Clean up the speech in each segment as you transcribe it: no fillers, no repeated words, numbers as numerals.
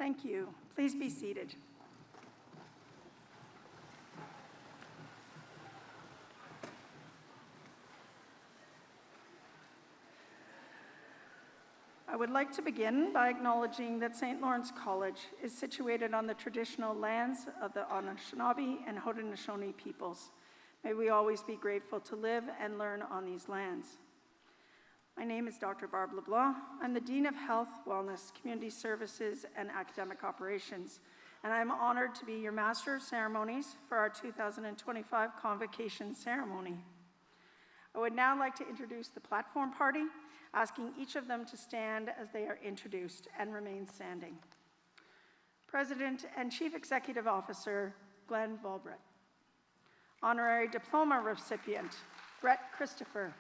Thank you. Please be seated. I would like to begin by acknowledging that St. Lawrence College is situated on the traditional lands of the Anishinaabe and Haudenosaunee peoples. May we always be grateful to live and learn on these lands. My name is Dr. Barb LeBlanc. I'm the Dean of Health, Wellness, Community Services, and Academic Operations, and I'm honored to be your Master of Ceremonies for our 2025 Convocation ceremony. I would now like to introduce the platform party, asking each of them to stand as they are introduced and remain standing. President and Chief Executive Officer, Glenn Volbrett. Honorary Diploma recipient, Brett Christopher.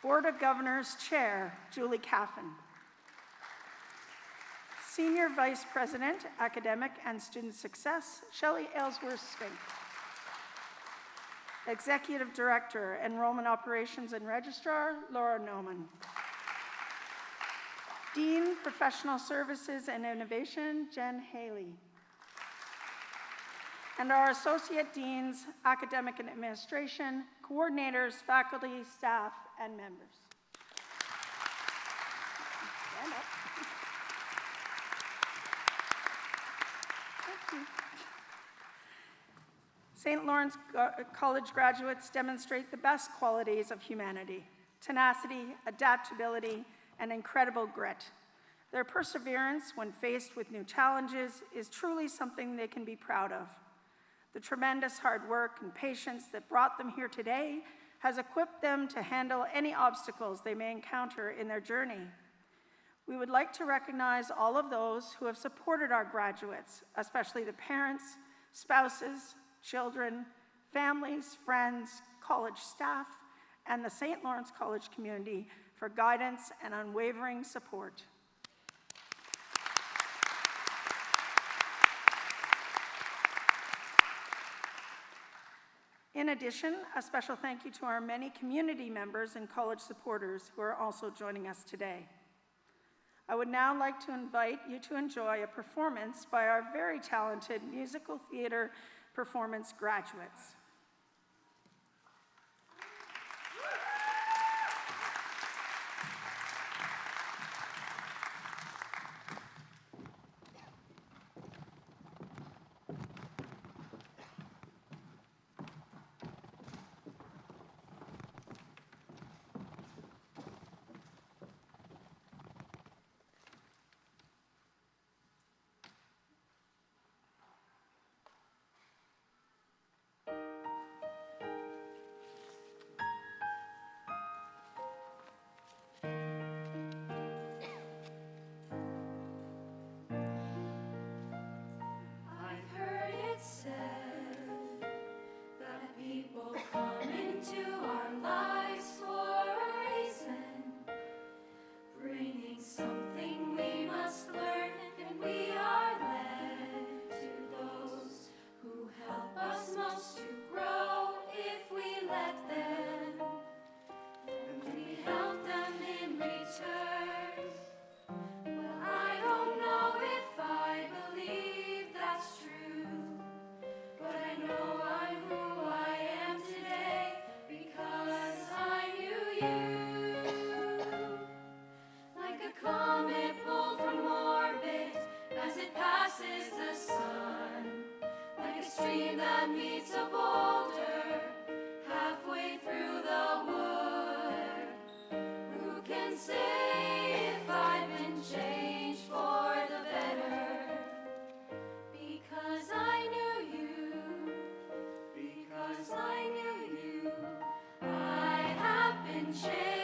Board of Governors Chair, Julie Caffin. Senior Vice President, Academic and Student Success, Shelley Aylesworth-Spink. Executive Director, Enrollment Operations and Registrar, Laura Noman. Dean, Professional Services and Innovation, Jen Haley. And our Associate Deans, Academic and Administration, Coordinators, Faculty, Staff, and Members. Stand up. Thank you. St. Lawrence College graduates demonstrate the best qualities of humanity: tenacity, adaptability, and incredible grit. Their perseverance when faced with new challenges is truly something they can be proud of. The tremendous hard work and patience that brought them here today has equipped them to handle any obstacles they may encounter in their journey. We would like to recognize all of those who have supported our graduates, especially the parents, spouses, children, families, friends, college staff, and the St. Lawrence College community for guidance and unwavering support. In addition, a special thank you to our many community members and college supporters who are also joining us today. I would now like to invite you to enjoy a performance by our very talented musical theater performance graduates. I have been changed.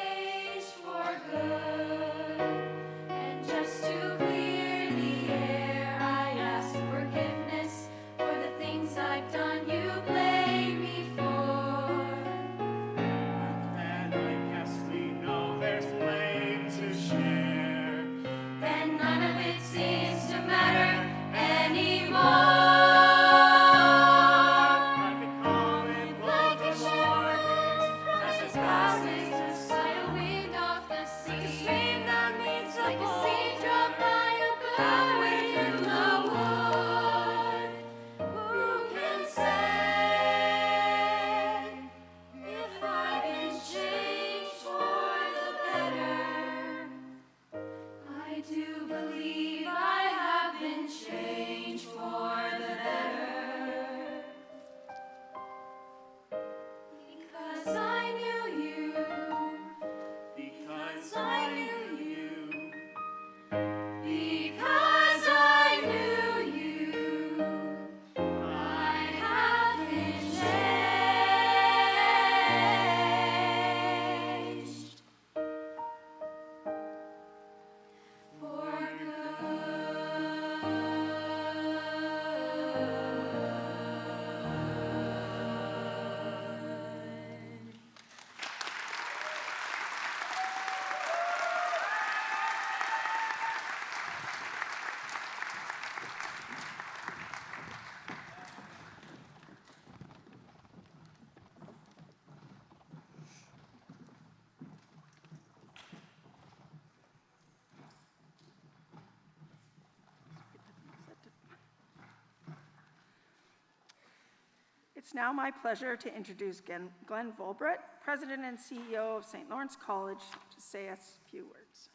It's now my pleasure to introduce Glenn Volbret, President and CEO of St. Lawrence College, to say us a few words.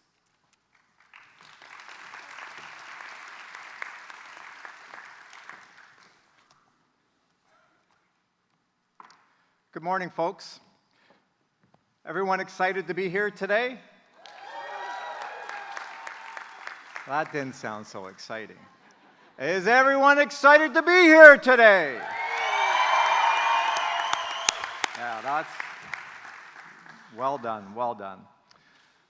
Good morning, folks. Everyone excited to be here today? That didn't sound so exciting. Is everyone excited to be here today? Yeah, that's well done, well done.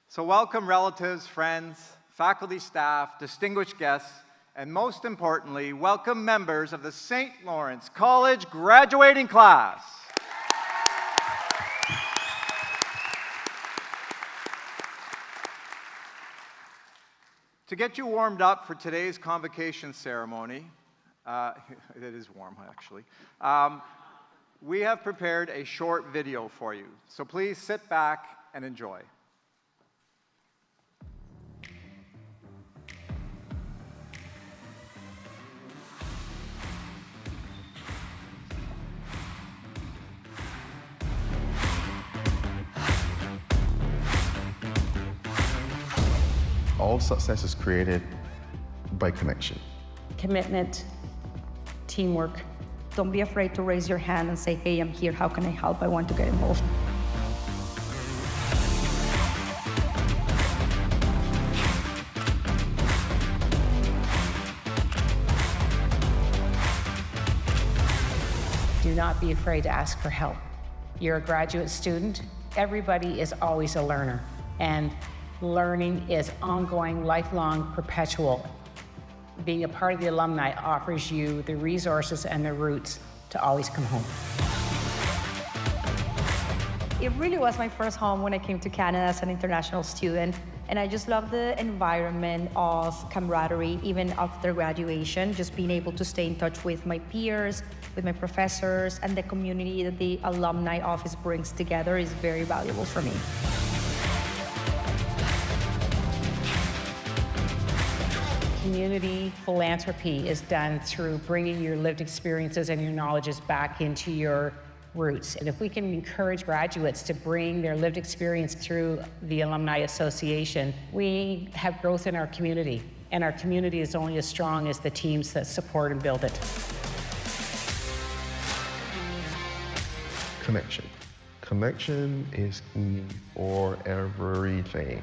So welcome relatives, friends, faculty, staff, distinguished guests, and most importantly, welcome members of the St. Lawrence College graduating class. To get you warmed up for today's convocation ceremony, it is warm actually, we have prepared a short video for you. So please sit back and enjoy. All success is created by connection. Commitment, teamwork. Don't be afraid to raise your hand and say, hey, I'm here, how can I help? I want to get involved. Do not be afraid to ask for help. You're a graduate student. Everybody is always a learner. And learning is ongoing, lifelong, perpetual. Being a part of the alumni offers you the resources and the roots to always come home. It really was my first home when I came to Canada as an international student, and I just love the environment of camaraderie, even after graduation, just being able to stay in touch with my peers, with my professors, and the community that the alumni office brings together is very valuable for me. Community philanthropy is done through bringing your lived experiences and your knowledges back into your roots. And if we can encourage graduates to bring their lived experience through the Alumni Association, we have growth in our community. And our community is only as strong as the teams that support and build it. Connection. Connection is key for everything.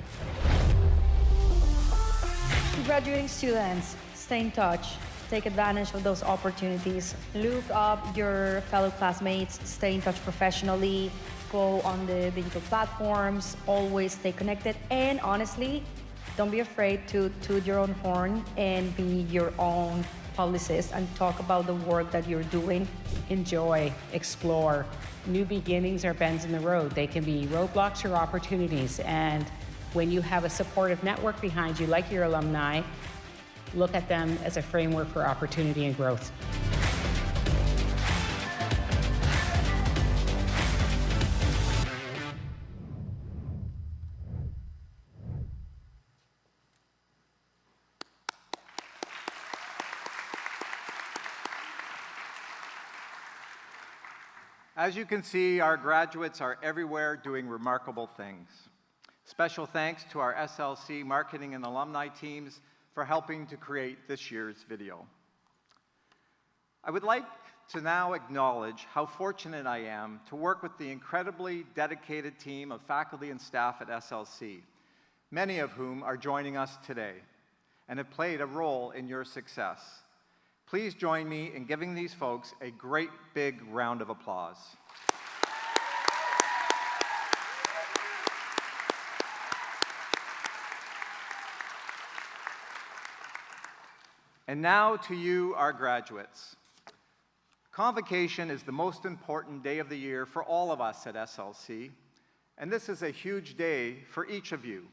Graduating students, stay in touch, take advantage of those opportunities, look up your fellow classmates, stay in touch professionally, go on the digital platforms, always stay connected, and honestly, don't be afraid to toot your own horn and be your own publicist and talk about the work that you're doing. Enjoy, explore. New beginnings are bends in the road. They can be roadblocks or opportunities. And when you have a supportive network behind you, like your alumni, look at them as a framework for opportunity and growth. As you can see, our graduates are everywhere doing remarkable things. Special thanks to our SLC marketing and alumni teams for helping to create this year's video. I would like to now acknowledge how fortunate I am to work with the incredibly dedicated team of faculty and staff at SLC, many of whom are joining us today and have played a role in your success. Please join me in giving these folks a great big round of applause. And now to you, our graduates. Convocation is the most important day of the year for all of us at SLC, and this is a huge day for each of you.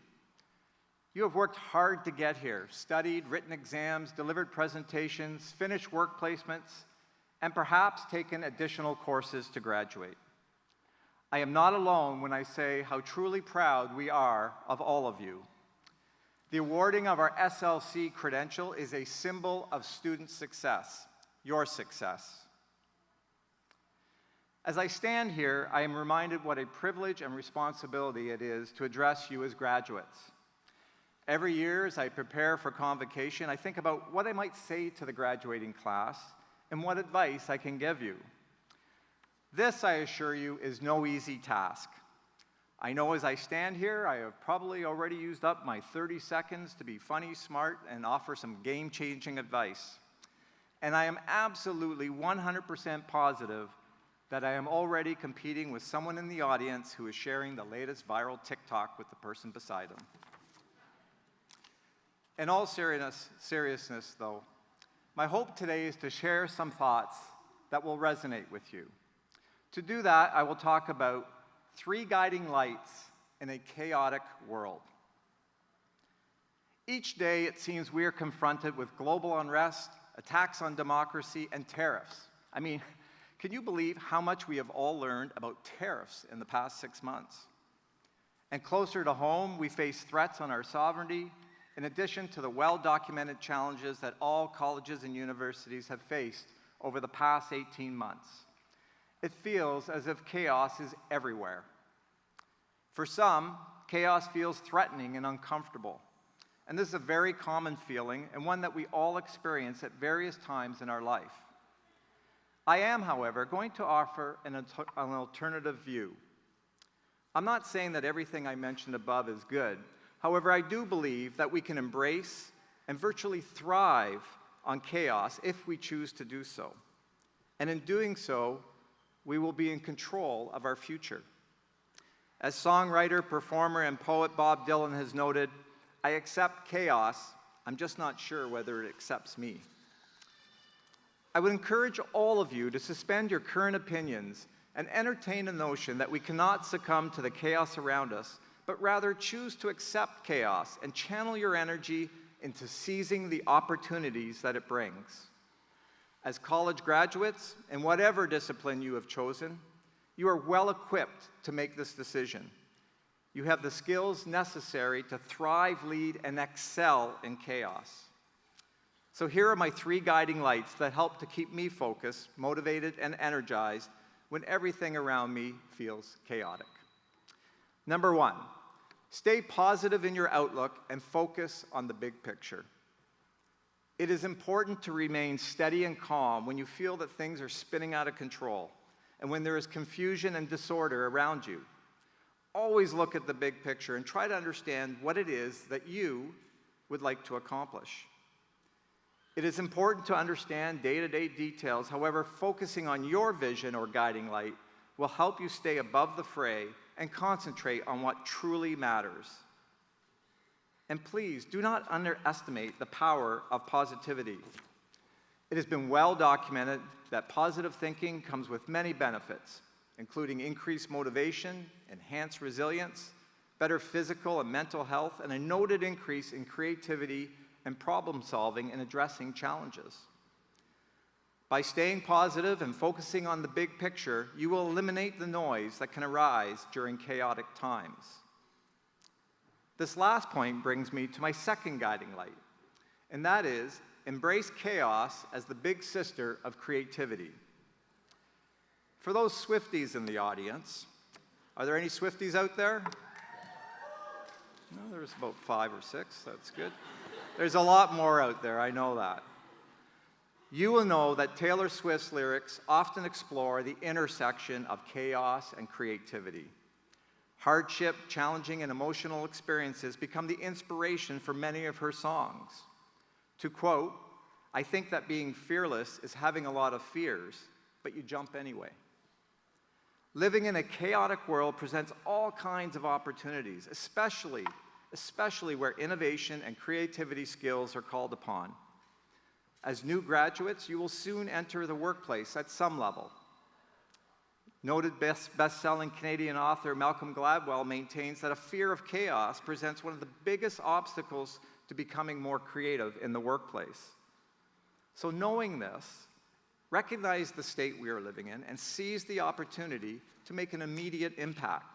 You have worked hard to get here, studied, written exams, delivered presentations, finished work placements, and perhaps taken additional courses to graduate. I am not alone when I say how truly proud we are of all of you. The awarding of our SLC credential is a symbol of student success, your success. As I stand here, I am reminded what a privilege and responsibility it is to address you as graduates. Every year, as I prepare for Convocation, I think about what I might say to the graduating class and what advice I can give you. This, I assure you, is no easy task. I know as I stand here, I have probably already used up my 30 seconds to be funny, smart, and offer some game-changing advice. And I am absolutely 100% positive that I am already competing with someone in the audience who is sharing the latest viral TikTok with the person beside them. In all seriousness, though, my hope today is to share some thoughts that will resonate with you. To do that, I will talk about 3 guiding lights in a chaotic world. Each day, it seems we are confronted with global unrest, attacks on democracy, and tariffs. I mean, can you believe how much we have all learned about tariffs in the past 6 months? And closer to home, we face threats on our sovereignty, in addition to the well-documented challenges that all colleges and universities have faced over the past 18 months. It feels as if chaos is everywhere. For some, chaos feels threatening and uncomfortable. And this is a very common feeling and one that we all experience at various times in our life. I am, however, going to offer an alternative view. I'm not saying that everything I mentioned above is good. However, I do believe that we can embrace and virtually thrive on chaos if we choose to do so. And in doing so, we will be in control of our future. As songwriter, performer, and poet Bob Dylan has noted, I accept chaos, I'm just not sure whether it accepts me. I would encourage all of you to suspend your current opinions and entertain the notion that we cannot succumb to the chaos around us, but rather choose to accept chaos and channel your energy into seizing the opportunities that it brings. As college graduates, in whatever discipline you have chosen, you are well equipped to make this decision. You have the skills necessary to thrive, lead, and excel in chaos. So here are my 3 guiding lights that help to keep me focused, motivated, and energized when everything around me feels chaotic. Number 1, stay positive in your outlook and focus on the big picture. It is important to remain steady and calm when you feel that things are spinning out of control and when there is confusion and disorder around you. Always look at the big picture and try to understand what it is that you would like to accomplish. It is important to understand day-to-day details. However, focusing on your vision or guiding light will help you stay above the fray and concentrate on what truly matters. And please, do not underestimate the power of positivity. It has been well documented that positive thinking comes with many benefits, including increased motivation, enhanced resilience, better physical and mental health, and a noted increase in creativity and problem solving and addressing challenges. By staying positive and focusing on the big picture, you will eliminate the noise that can arise during chaotic times. This last point brings me to my second guiding light, and that is embrace chaos as the big sister of creativity. For those Swifties in the audience, are there any Swifties out there? No, there's about 5 or 6, that's good. There's a lot more out there, I know that. You will know that Taylor Swift's lyrics often explore the intersection of chaos and creativity. Hardship, challenging, and emotional experiences become the inspiration for many of her songs. To quote, "I think that being fearless is having a lot of fears, but you jump anyway." Living in a chaotic world presents all kinds of opportunities, especially where innovation and creativity skills are called upon. As new graduates, you will soon enter the workplace at some level. Noted best-selling Canadian author Malcolm Gladwell maintains that a fear of chaos presents one of the biggest obstacles to becoming more creative in the workplace. So knowing this, recognize the state we are living in and seize the opportunity to make an immediate impact.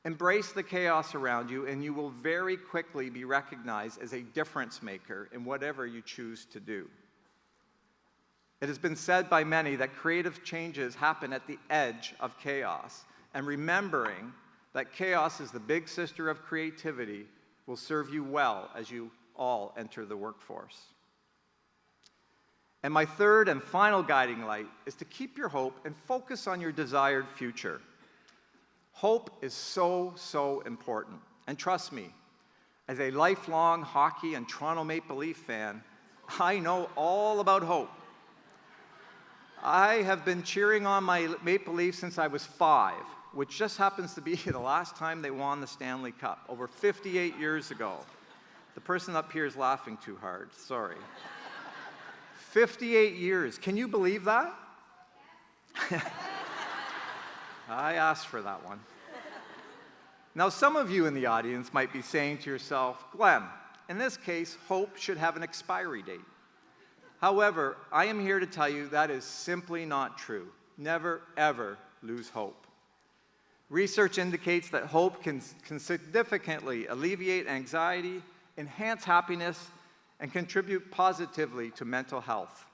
Embrace the chaos around you, and you will very quickly be recognized as a difference maker in whatever you choose to do. It has been said by many that creative changes happen at the edge of chaos, and remembering that chaos is the big sister of creativity will serve you well as you all enter the workforce. And my third and final guiding light is to keep your hope and focus on your desired future. Hope is so, so important. And trust me, as a lifelong hockey and Toronto Maple Leaf fan, I know all about hope. I have been cheering on my Maple Leafs since I was 5, which just happens to be the last time they won the Stanley Cup, over 58 years ago. The person up here is laughing too hard, sorry. 58 years, can you believe that? I asked for that one. Now, some of you in the audience might be saying to yourself, Glenn, in this case, hope should have an expiry date. However, I am here to tell you that is simply not true. Never, ever lose hope. Research indicates that hope can significantly alleviate anxiety, enhance happiness, and contribute positively to mental health.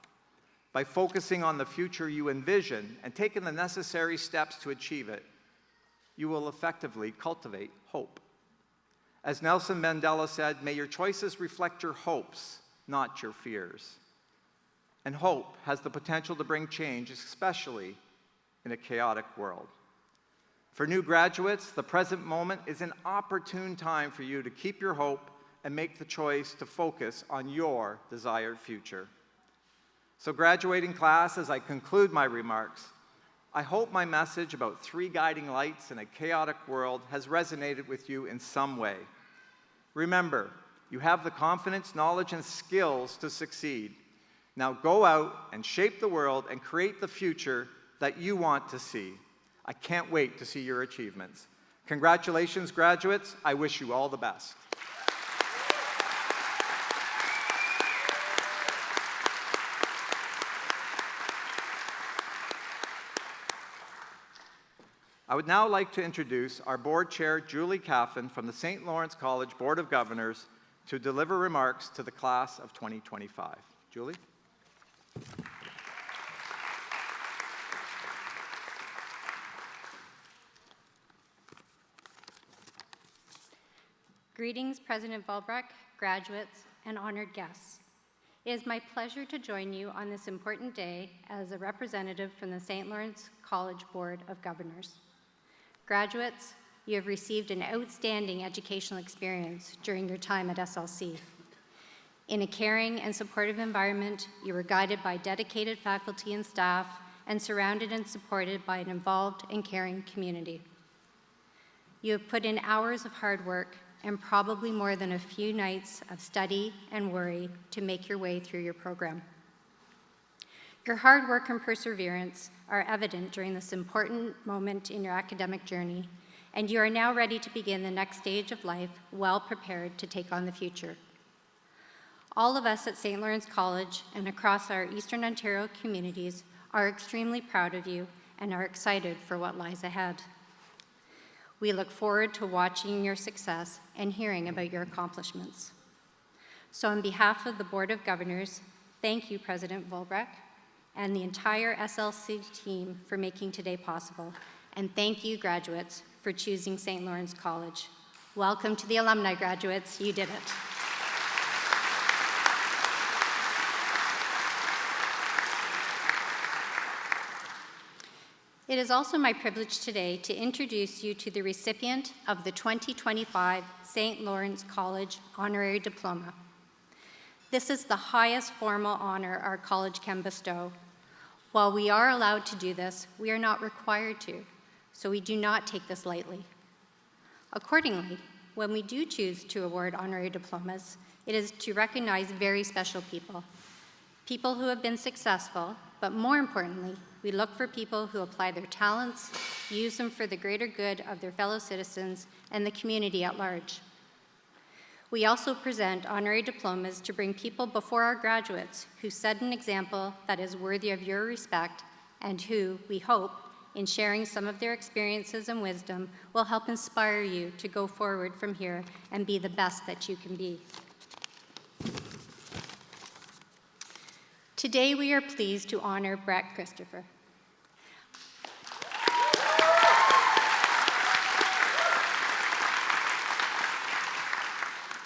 By focusing on the future you envision and taking the necessary steps to achieve it, you will effectively cultivate hope. As Nelson Mandela said, may your choices reflect your hopes, not your fears. And hope has the potential to bring change, especially in a chaotic world. For new graduates, the present moment is an opportune time for you to keep your hope and make the choice to focus on your desired future. So graduating class, as I conclude my remarks, I hope my message about 3 guiding lights in a chaotic world has resonated with you in some way. Remember, you have the confidence, knowledge, and skills to succeed. Now go out and shape the world and create the future that you want to see. I can't wait to see your achievements. Congratulations, graduates. I wish you all the best. I would now like to introduce our board chair, Julie Caffin, from the St. Lawrence College Board of Governors, to deliver remarks to the class of 2025. Julie? Greetings, President Volbrecht, graduates, and honored guests. It is my pleasure to join you on this important day as a representative from the St. Lawrence College Board of Governors. Graduates, you have received an outstanding educational experience during your time at SLC. In a caring and supportive environment, you were guided by dedicated faculty and staff and surrounded and supported by an involved and caring community. You have put in hours of hard work and probably more than a few nights of study and worry to make your way through your program. Your hard work and perseverance are evident during this important moment in your academic journey, and you are now ready to begin the next stage of life well prepared to take on the future. All of us at St. Lawrence College and across our Eastern Ontario communities are extremely proud of you and are excited for what lies ahead. We look forward to watching your success and hearing about your accomplishments. So on behalf of the Board of Governors, thank you, President Volbrecht, and the entire SLC team for making today possible. And thank you, graduates, for choosing St. Lawrence College. Welcome to the Alumni, graduates. You did it. It is also my privilege today to introduce you to the recipient of the 2025 St. Lawrence College Honorary Diploma. This is the highest formal honor our college can bestow. While we are allowed to do this, we are not required to, so we do not take this lightly. Accordingly, when we do choose to award honorary diplomas, it is to recognize very special people, people who have been successful, but more importantly, we look for people who apply their talents, use them for the greater good of their fellow citizens and the community at large. We also present honorary diplomas to bring people before our graduates who set an example that is worthy of your respect and who, we hope, in sharing some of their experiences and wisdom, will help inspire you to go forward from here and be the best that you can be. Today, we are pleased to honor Brett Christopher.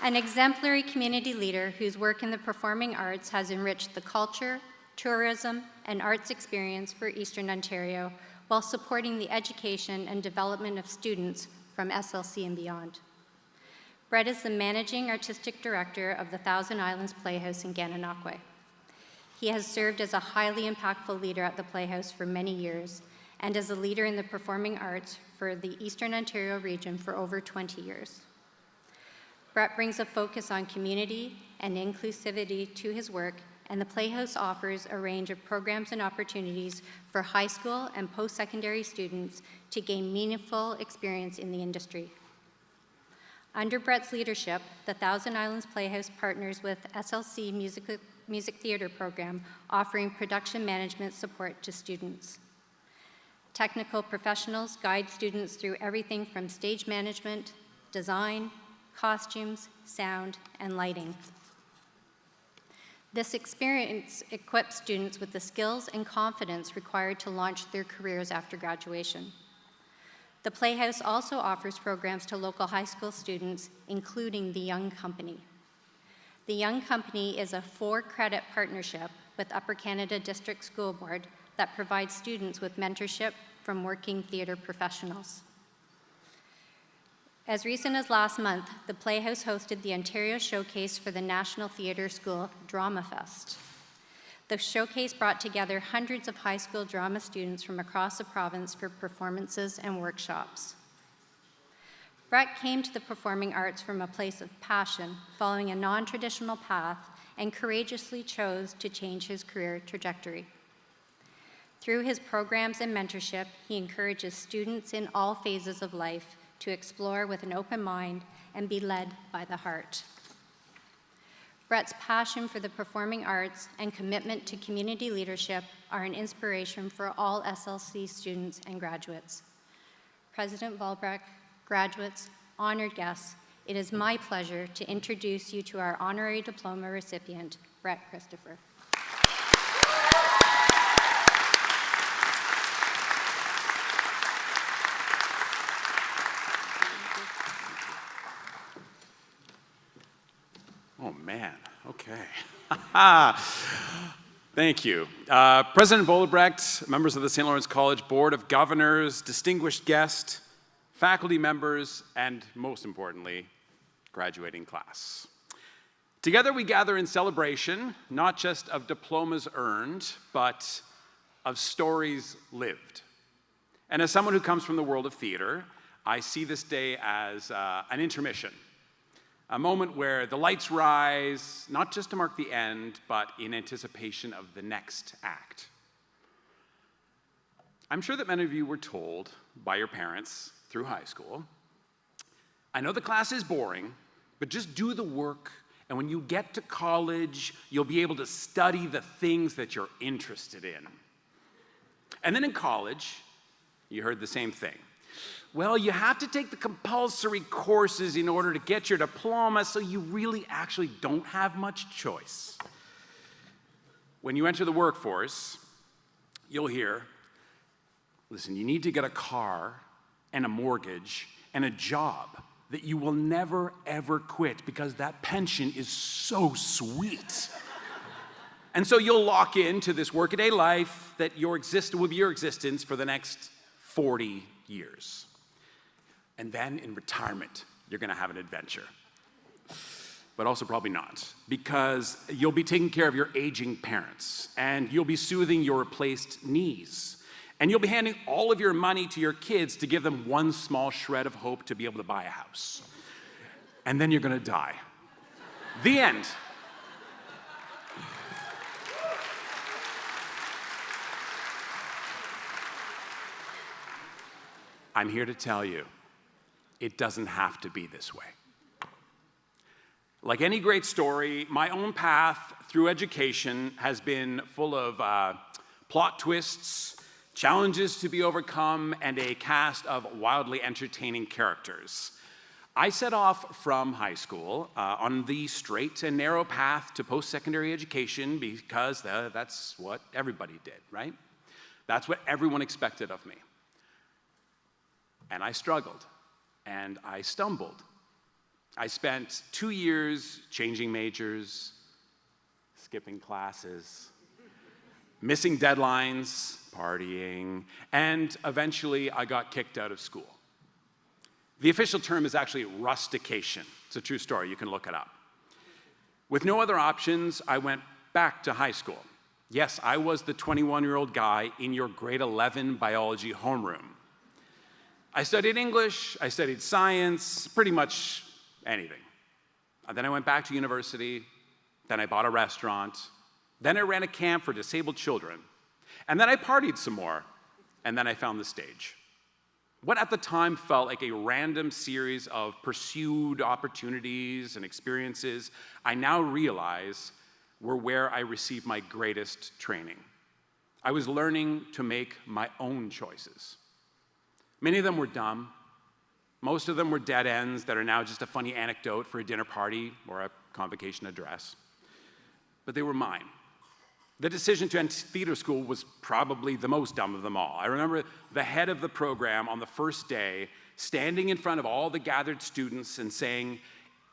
An exemplary community leader whose work in the performing arts has enriched the culture, tourism, and arts experience for Eastern Ontario while supporting the education and development of students from SLC and beyond. Brett is the Managing Artistic Director of the Thousand Islands Playhouse in Gananoque. He has served as a highly impactful leader at the Playhouse for many years and as a leader in the performing arts for the Eastern Ontario region for over 20 years. Brett brings a focus on community and inclusivity to his work, and the Playhouse offers a range of programs and opportunities for high school and post-secondary students to gain meaningful experience in the industry. Under Brett's leadership, the Thousand Islands Playhouse partners with SLC Music Theatre Program, offering production management support to students. Technical professionals guide students through everything from stage management, design, costumes, sound, and lighting. This experience equips students with the skills and confidence required to launch their careers after graduation. The Playhouse also offers programs to local high school students, including the Young Company. The Young Company is a 4-credit partnership with Upper Canada District School Board that provides students with mentorship from working theatre professionals. As recent as last month, the Playhouse hosted the Ontario Showcase for the National Theatre School Drama Fest. The showcase brought together hundreds of high school drama students from across the province for performances and workshops. Brett came to the performing arts from a place of passion, following a non-traditional path, and courageously chose to change his career trajectory. Through his programs and mentorship, he encourages students in all phases of life to explore with an open mind and be led by the heart. Brett's passion for the performing arts and commitment to community leadership are an inspiration for all SLC students and graduates. President Valbrecht, graduates, honored guests, it is my pleasure to introduce you to our honorary diploma recipient, Brett Christopher. Oh, man, okay. Thank you. President Volebrecht, members of the St. Lawrence College Board of Governors, distinguished guests, faculty members, and most importantly, graduating class. Together we gather in celebration, not just of diplomas earned, but of stories lived. And as someone who comes from the world of theater, I see this day as an intermission. A moment where the lights rise, not just to mark the end, but in anticipation of the next act. I'm sure that many of you were told by your parents through high school, I know the class is boring, but just do the work, and when you get to college, you'll be able to study the things that you're interested in. And then in college, you heard the same thing. Well, you have to take the compulsory courses in order to get your diploma, so you really actually don't have much choice. When you enter the workforce, you'll hear, listen, you need to get a car and a mortgage and a job that you will never, ever quit because that pension is so sweet. And so you'll lock into this workaday life that will be your existence for the next 40 years. And then in retirement, you're gonna have an adventure. But also probably not, because you'll be taking care of your aging parents, and you'll be soothing your replaced knees, and you'll be handing all of your money to your kids to give them one small shred of hope to be able to buy a house. And then you're gonna die. The end. I'm here to tell you, it doesn't have to be this way. Like any great story, my own path through education has been full of plot twists, challenges to be overcome, and a cast of wildly entertaining characters. I set off from high school on the straight and narrow path to post-secondary education because that's what everybody did, right? That's what everyone expected of me. And I struggled, and I stumbled. I spent 2 years changing majors, skipping classes, missing deadlines, partying, and eventually I got kicked out of school. The official term is actually rustication. It's a true story, you can look it up. With no other options, I went back to high school. Yes, I was the 21-year-old guy in your grade 11 biology homeroom. I studied English, I studied science, pretty much anything. And then I went back to university, then I bought a restaurant, then I ran a camp for disabled children, and then I partied some more, and then I found the stage. What at the time felt like a random series of pursued opportunities and experiences, I now realize were where I received my greatest training. I was learning to make my own choices. Many of them were dumb. Most of them were dead ends that are now just a funny anecdote for a dinner party or a convocation address. But they were mine. The decision to enter theater school was probably the most dumb of them all. I remember the head of the program on the first day standing in front of all the gathered students and saying,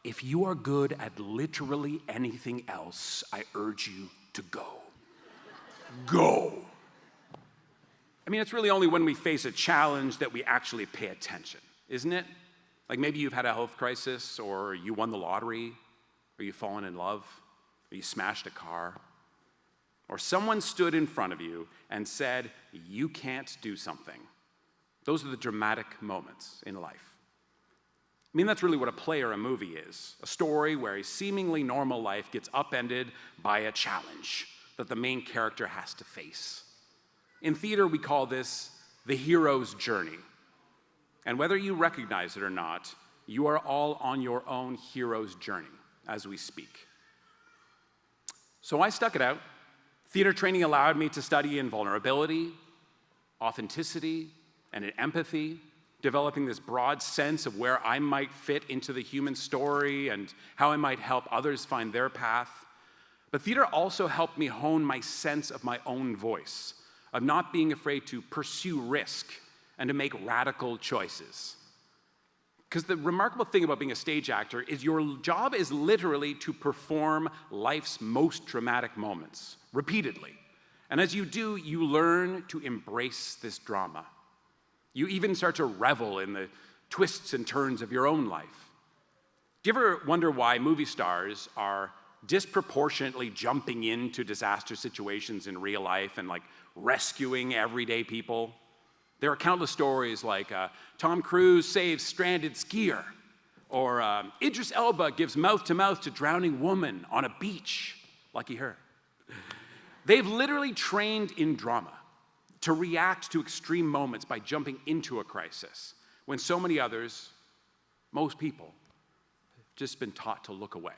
"If you are good at literally anything else, I urge you to go. Go." I mean, it's really only when we face a challenge that we actually pay attention, isn't it? Like maybe you've had a health crisis, or you won the lottery, or you've fallen in love, or you smashed a car. Or someone stood in front of you and said, you can't do something. Those are the dramatic moments in life. I mean, that's really what a play or a movie is. A story where a seemingly normal life gets upended by a challenge that the main character has to face. In theater, we call this the hero's journey. And whether you recognize it or not, you are all on your own hero's journey as we speak. So I stuck it out. Theater training allowed me to study in vulnerability, authenticity, and in empathy, developing this broad sense of where I might fit into the human story and how I might help others find their path. But theater also helped me hone my sense of my own voice, of not being afraid to pursue risk and to make radical choices. Because the remarkable thing about being a stage actor is your job is literally to perform life's most dramatic moments, repeatedly. And as you do, you learn to embrace this drama. You even start to revel in the twists and turns of your own life. Do you ever wonder why movie stars are disproportionately jumping into disaster situations in real life and like rescuing everyday people? There are countless stories like Tom Cruise saves stranded skier, or Idris Elba gives mouth-to-mouth to drowning woman on a beach. Lucky her. They've literally trained in drama to react to extreme moments by jumping into a crisis, when so many others, most people, have just been taught to look away.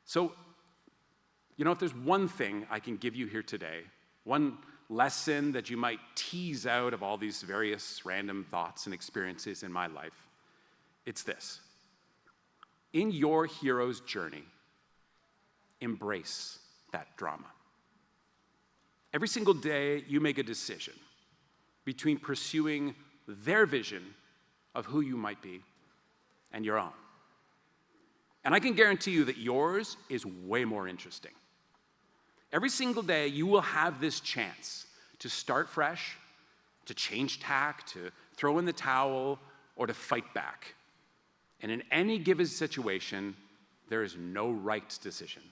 So, you know, if there's one thing I can give you here today, one lesson that you might tease out of all these various random thoughts and experiences in my life, it's this. In your hero's journey, embrace that drama. Every single day, you make a decision between pursuing their vision of who you might be and your own. And I can guarantee you that yours is way more interesting. Every single day, you will have this chance to start fresh, to change tack, to throw in the towel, or to fight back. And in any given situation, there is no right decision.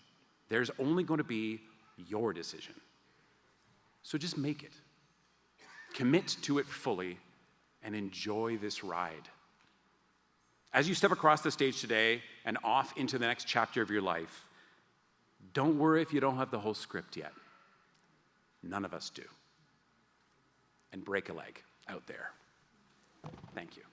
There's only going to be your decision. So just make it. Commit to it fully and enjoy this ride. As you step across the stage today and off into the next chapter of your life, don't worry if you don't have the whole script yet. None of us do. And break a leg out there. Thank you.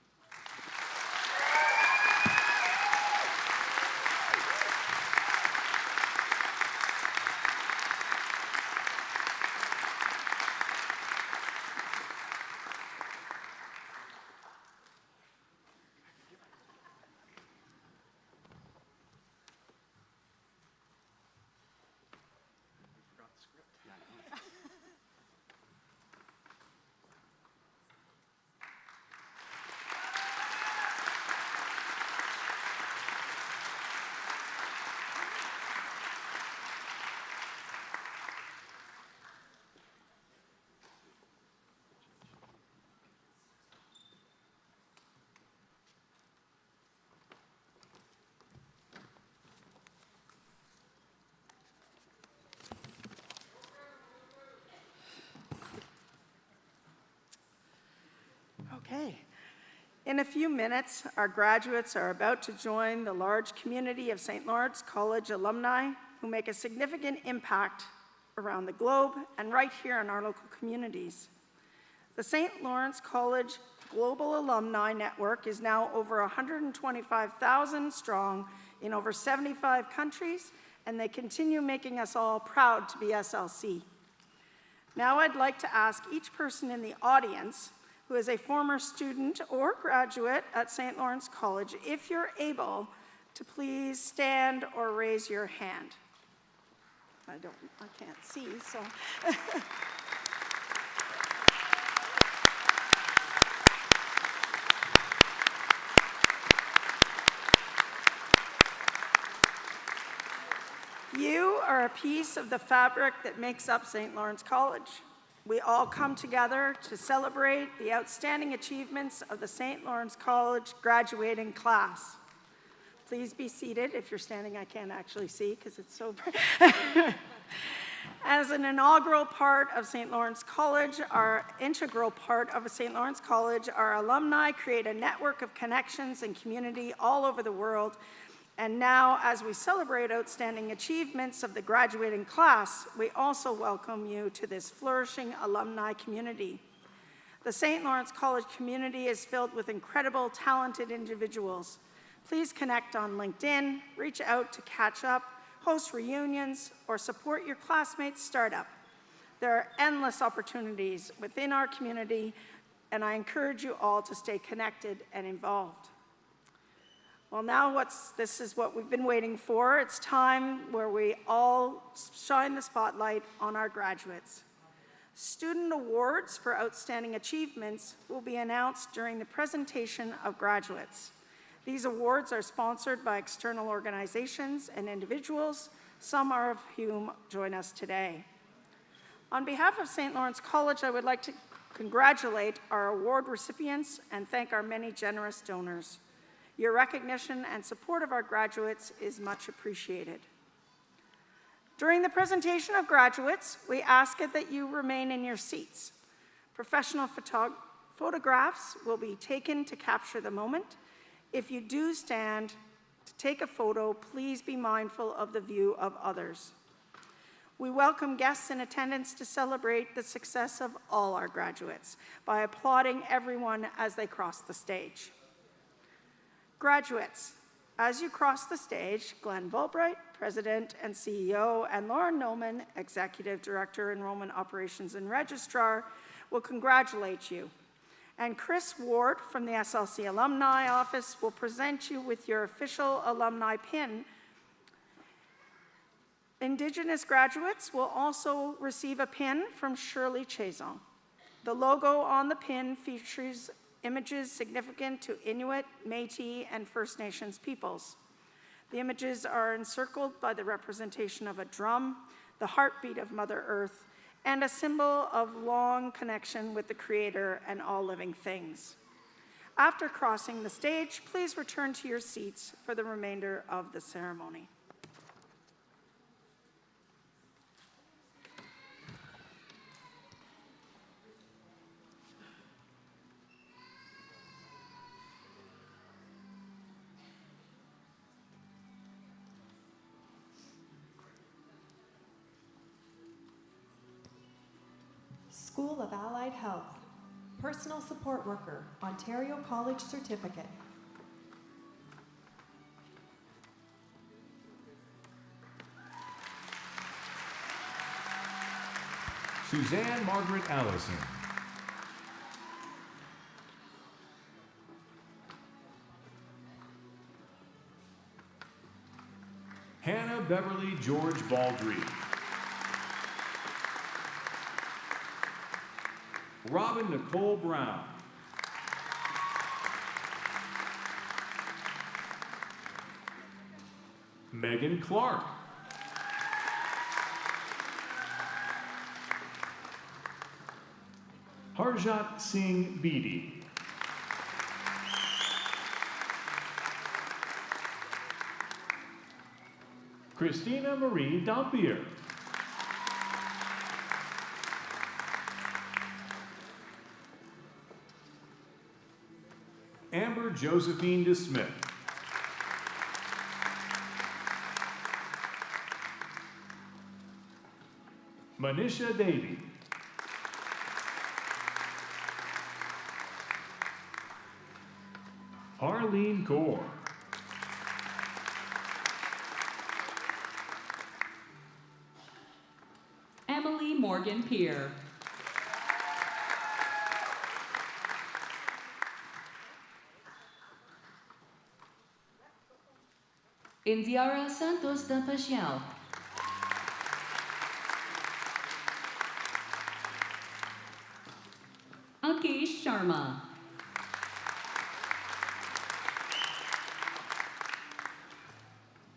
Okay. In a few minutes, our graduates are about to join the large community of St. Lawrence College alumni who make a significant impact around the globe and right here in our local communities. The St. Lawrence College Global Alumni Network is now over 125,000 strong in over 75 countries, and they continue making us all proud to be SLC. Now I'd like to ask each person in the audience who is a former student or graduate at St. Lawrence College, if you're able, to please stand or raise your hand. I can't see, so. You are a piece of the fabric that makes up St. Lawrence College. We all come together to celebrate the outstanding achievements of the St. Lawrence College graduating class. Please be seated. If you're standing, I can't actually see because it's so bright. As an inaugural part of St. Lawrence College, our integral part of St. Lawrence College, our alumni create a network of connections and community all over the world. And now, as we celebrate outstanding achievements of the graduating class, we also welcome you to this flourishing alumni community. The St. Lawrence College community is filled with incredible, talented individuals. Please connect on LinkedIn, reach out to catch up, host reunions, or support your classmates' startup. There are endless opportunities within our community, and I encourage you all to stay connected and involved. Well, now this is what we've been waiting for. It's time where we all shine the spotlight on our graduates. Student awards for outstanding achievements will be announced during the presentation of graduates. These awards are sponsored by external organizations and individuals, some of whom join us today. On behalf of St. Lawrence College, I would like to congratulate our award recipients and thank our many generous donors. Your recognition and support of our graduates is much appreciated. During the presentation of graduates, we ask that you remain in your seats. Professional photographs will be taken to capture the moment. If you do stand to take a photo, please be mindful of the view of others. We welcome guests in attendance to celebrate the success of all our graduates by applauding everyone as they cross the stage. Graduates, as you cross the stage, Glenn Volbright, President and CEO, and Lauren Noman, Executive Director, Enrollment Operations and Registrar, will congratulate you. And Chris Ward from the SLC Alumni Office will present you with your official alumni pin. Indigenous graduates will also receive a pin from Shirley Chazon. The logo on the pin features images significant to Inuit, Métis, and First Nations peoples. The images are encircled by the representation of a drum, the heartbeat of Mother Earth, and a symbol of long connection with the Creator and all living things. After crossing the stage, please return to your seats for the remainder of the ceremony. School of Allied Health, Personal Support Worker, Ontario College Certificate. Suzanne Margaret Allison. Hannah Beverly George Baldry. Robin Nicole Brown. Megan Clark. Harjat Singh Beedi. Christina Marie Dampier. Josephine DeSmith. Manisha Davy. Arlene Gore. Emily Morgan Peer. Indiara Santos Dampasiao. Akish Sharma.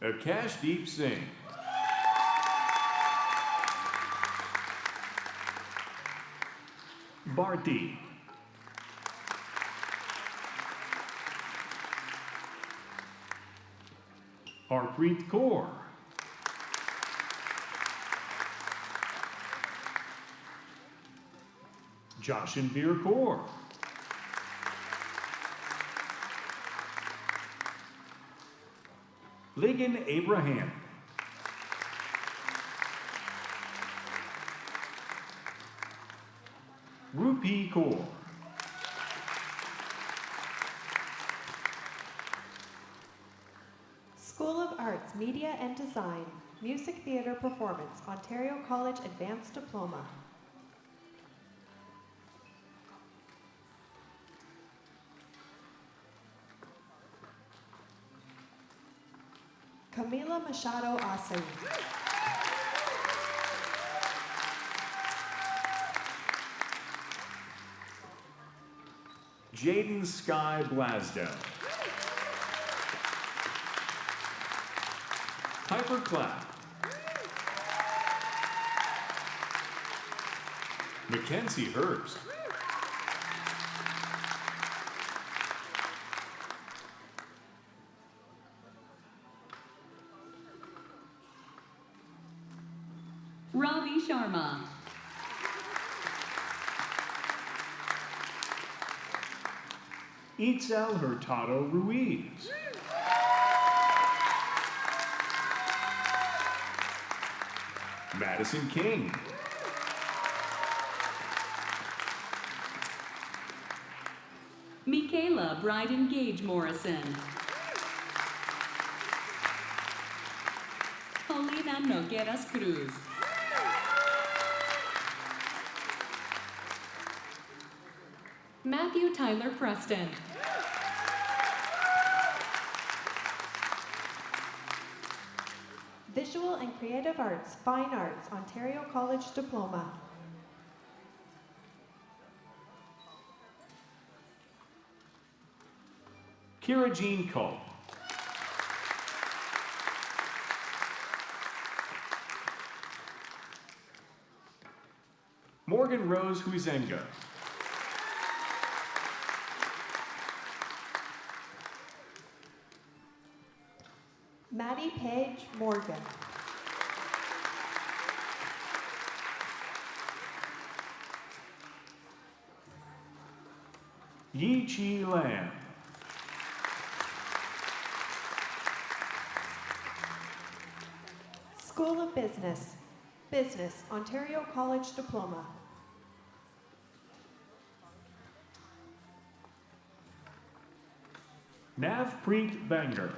Akashdeep Singh. Bharti. Harpreet Kaur. Joshinveer Kaur. Ligan Abraham. Rupi Kaur. School of Arts, Media and Design, Music Theatre Performance, Ontario College Advanced Diploma. Camila Machado Asay. Jaden Sky Blasdell. Piper Clapp. Mackenzie Herbst. Ravi Sharma. Itzel Hurtado Ruiz. Madison King. Michaela Bryden Gage Morrison. Paulina Nogueras Cruz. Matthew Tyler Preston. Visual and Creative Arts, Fine Arts, Ontario College Diploma. Kira Jean Culp. Morgan Rose Huizenga. Maddie Page Morgan. Yi Chi Lam. School of Business, Business, Ontario College Diploma. Navpreet Banger.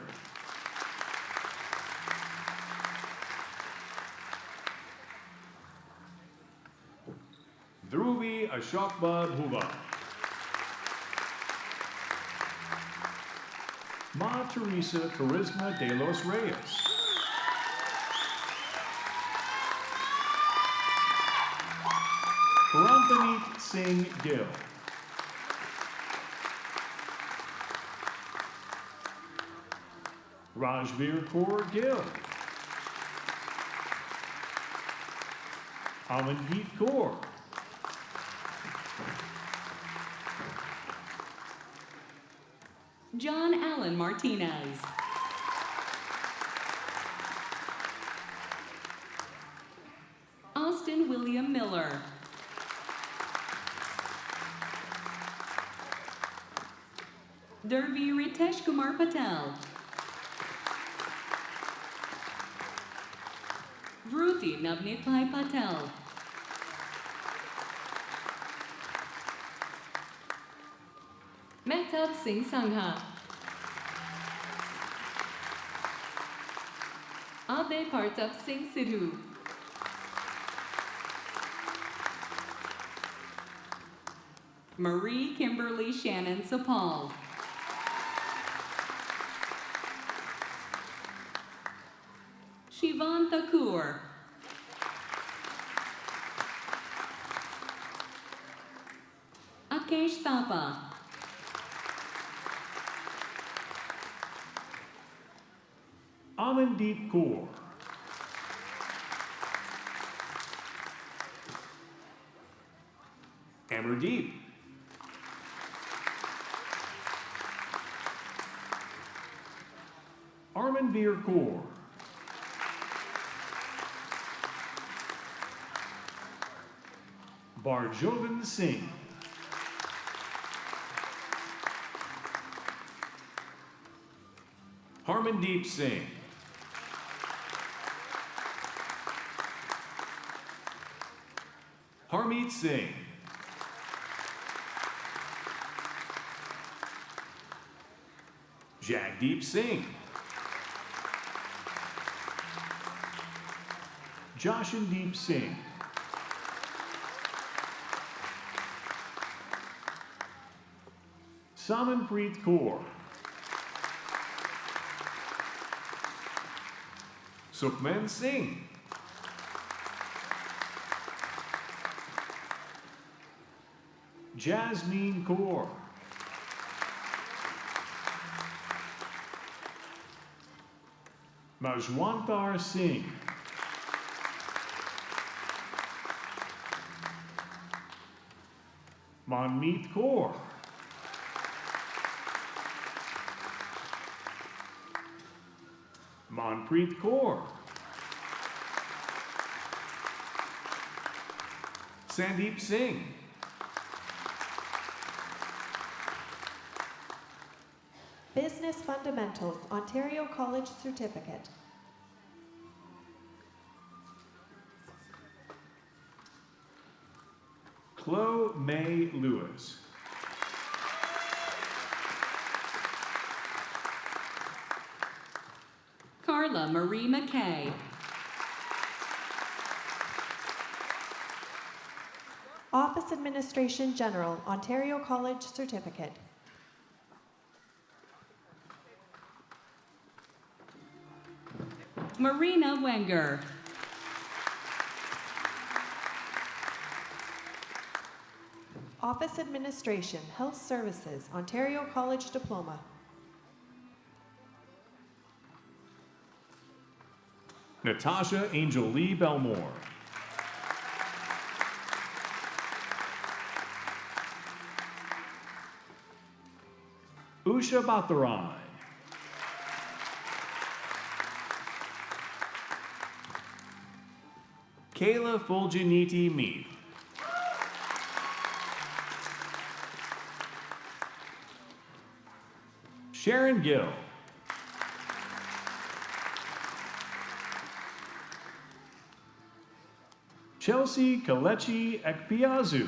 Dhruvi Ashokbad Huba. Ma Teresa Charisma de los Reyes. Rampanit Singh Gill. Rajveer Kaur Gill. Amandeep Kaur. John Allen Martinez. Austin William Miller. Dervi Ritesh Kumar Patel. Vruti Navnitpai Patel. Mehtab Singh Sangha. Ade Partap Singh Sidhu. Marie Kimberly Shannon Sapal. Shivan Thakur. Akesh Thapa. Amandeep Kaur. Amardeep. Armanveer Kaur. Barjovan Singh. Harmandeep Singh. Harmeet Singh. Jagdeep Singh. Joshandeep Singh. Samanpreet Kaur. Sukhman Singh. Jasmine Kaur. Majwantar Singh. Manmeet Kaur. Manpreet Kaur. Sandeep Singh. Business Fundamentals, Ontario College Certificate. Chloe May Lewis. Carla Marie McKay. Office Administration General, Ontario College Certificate. Marina Wenger. Office Administration, Health Services, Ontario College Diploma. Natasha Angel Lee Belmore. Usha Bhattarai. Kayla Fulginiti Meath. Sharon Gill. Chelsea Kalechi Ekpiazu.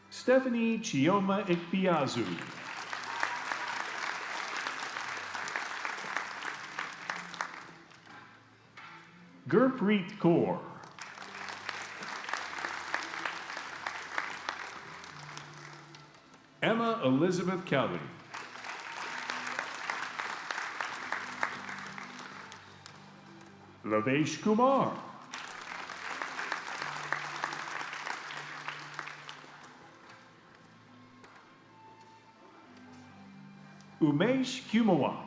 Stephanie Chioma Ekpiazu. Gurpreet Kaur. Emma Elizabeth Kelly. Lavesh Kumar. Umesh Kumawat.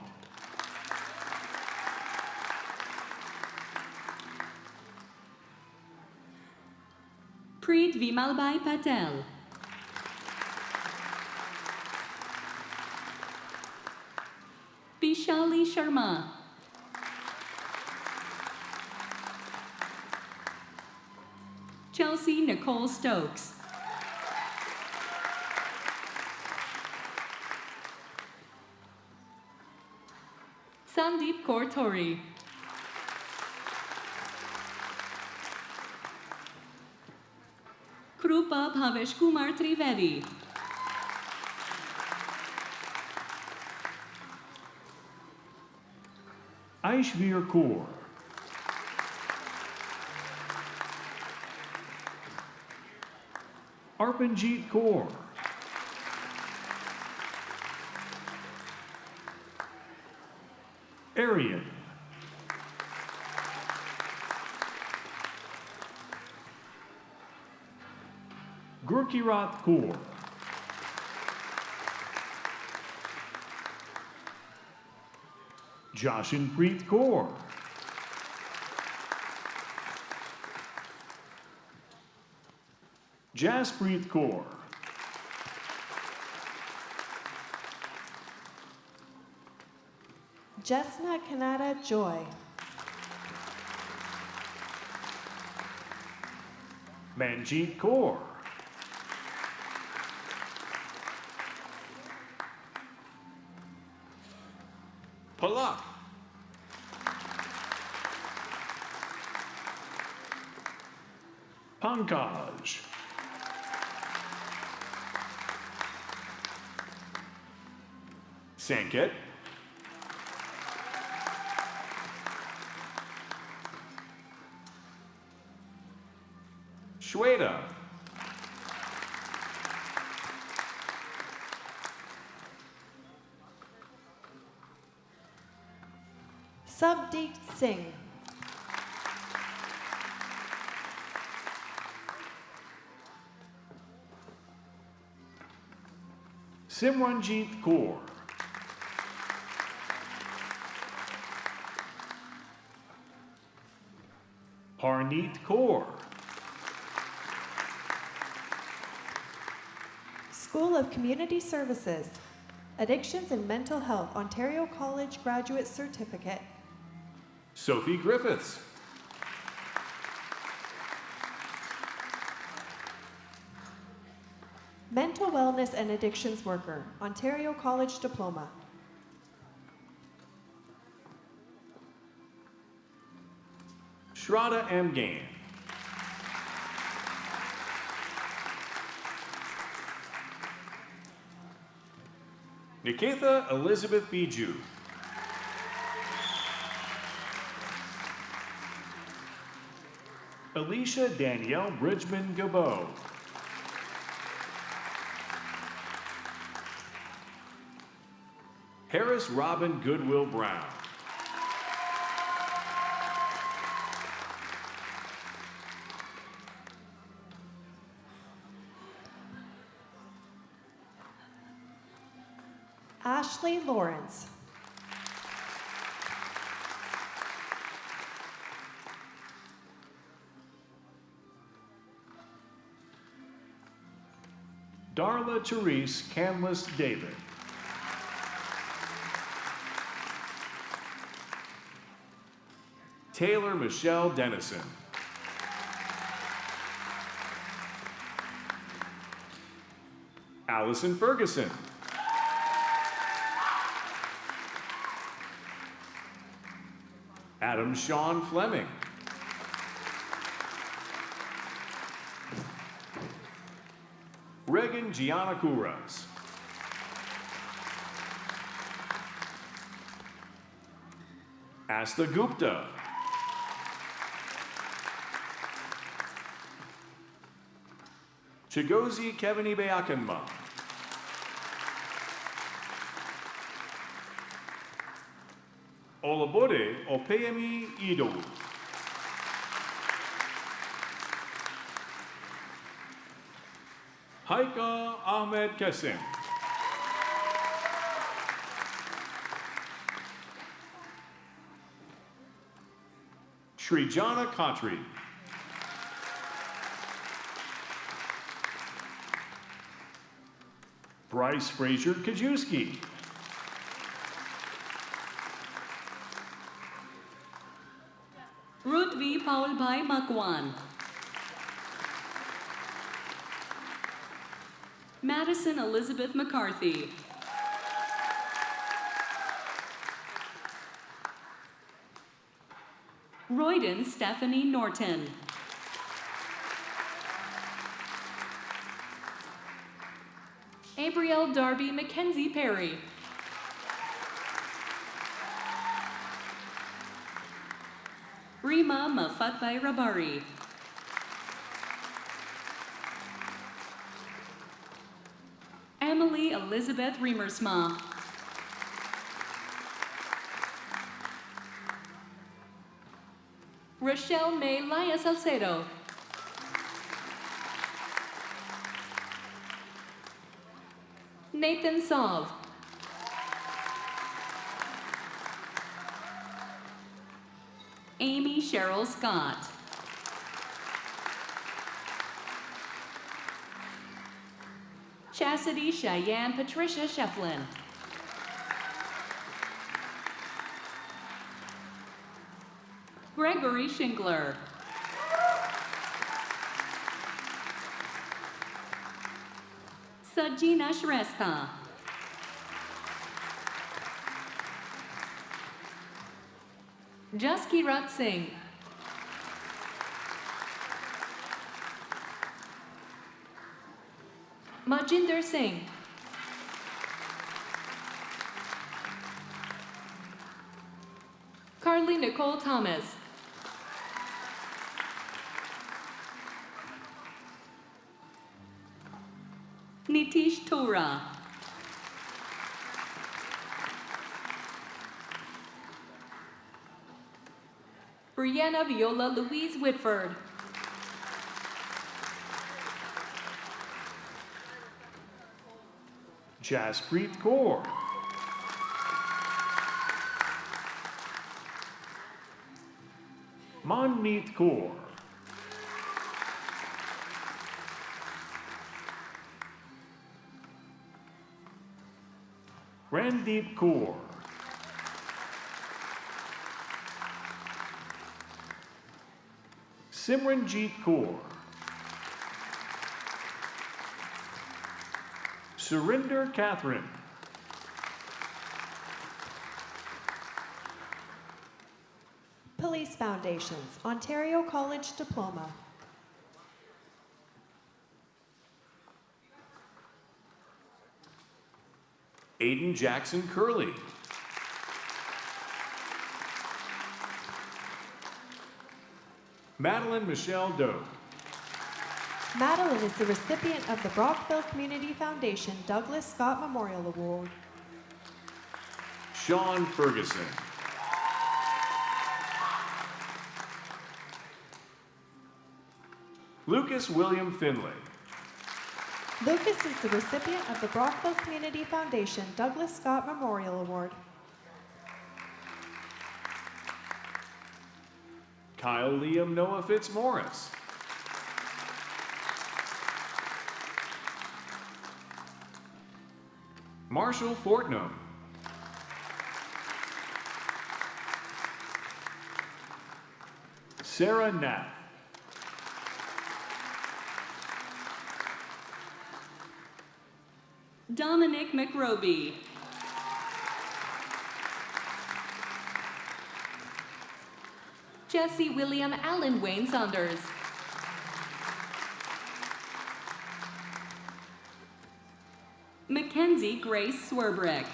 Preet Vimalbai Patel. Vishali Sharma. Chelsea Nicole Stokes. Sandeep Kortori. Krupa Bhavesh Kumar Trivedi. Aishveer Kaur. Arpanjeet Kaur. Aryan. Gurkirat Kaur. Jashanpreet Kaur. Jaspreet Kaur. Jesna Kanata Joy. Manjeet Kaur. Palak. Pankaj. Sanket. Shweta. Subdeep Singh. Simranjeet Kaur. Harneet Kaur. School of Community Services. Addictions and Mental Health, Ontario College Graduate Certificate. Sophie Griffiths. Mental Wellness and Addictions Worker, Ontario College Diploma. Shraddha M. Gain. Niketha Elizabeth Biju. Alicia Danielle Bridgman Gabo. Harris Robin Goodwill Brown. Ashley Lawrence. Darla Therese Canlis David. Taylor Michelle Dennison. Allison Ferguson. Adam Sean Fleming. Regan Gianna Kuras. Asta Gupta. Chigozi Kevini Beakanma. Olabode Opeyemi Idowu. Haika Ahmed Kesim. Srijana Khatri. Bryce Frazier Kajewski. Ruth V. Paulbhai Makwan. Madison Elizabeth McCarthy. Royden Stephanie Norton. Abriel Darby Mackenzie Perry. Rima Mafatbay Rabari. Emily Elizabeth Riemersma. Rochelle May Laya Salcedo. Nathan Sov. Amy Cheryl Scott. Chastity Cheyenne Patricia Shefflin. Gregory Shinkler. Sajina Shrestha. Jaskirat Singh. Majinder Singh. Carly Nicole Thomas. Nitish Tora. Brianna Viola Louise Whitford. Jaspreet Kaur. Manmeet Kaur. Randeep Kaur. Simranjeet Kaur. Surinder Catherine. Police Foundations, Ontario College Diploma. Aiden Jackson Curley. Madeline Michelle Doe. Madeline is the recipient of the Brockville Community Foundation Douglas Scott Memorial Award. Sean Ferguson. Lucas William Finlay. Lucas is the recipient of the Brockville Community Foundation Douglas Scott Memorial Award. Kyle Liam Noah Fitzmaurice. Marshall Fortnum. Sarah Knapp. Dominic McRoby. Jesse William Allen Wayne Saunders. Mackenzie Grace Swerbrick.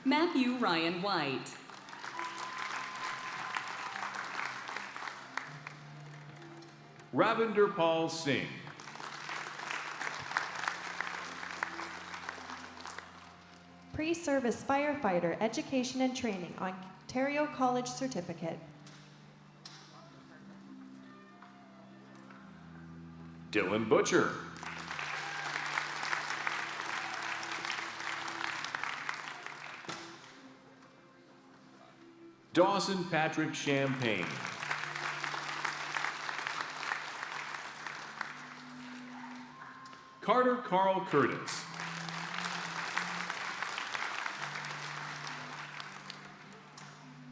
Matthew Ryan White. Ravinder Paul Singh. Pre-Service Firefighter Education and Training, Ontario College Certificate. Dylan Butcher. Dawson Patrick Champagne. Carter Carl Curtis.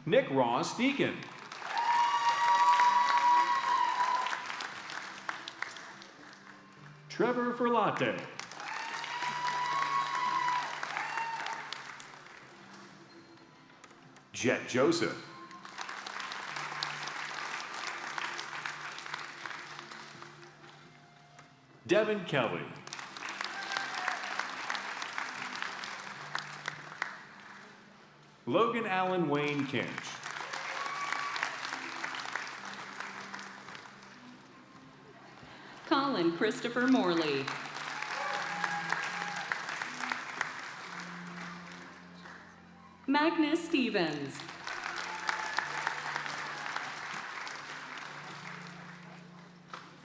Nick Ross Deacon. Trevor Ferlate. Jet Joseph. Devin Kelly. Logan Allen Wayne Kinch. Colin Christopher Morley. Magnus Stevens.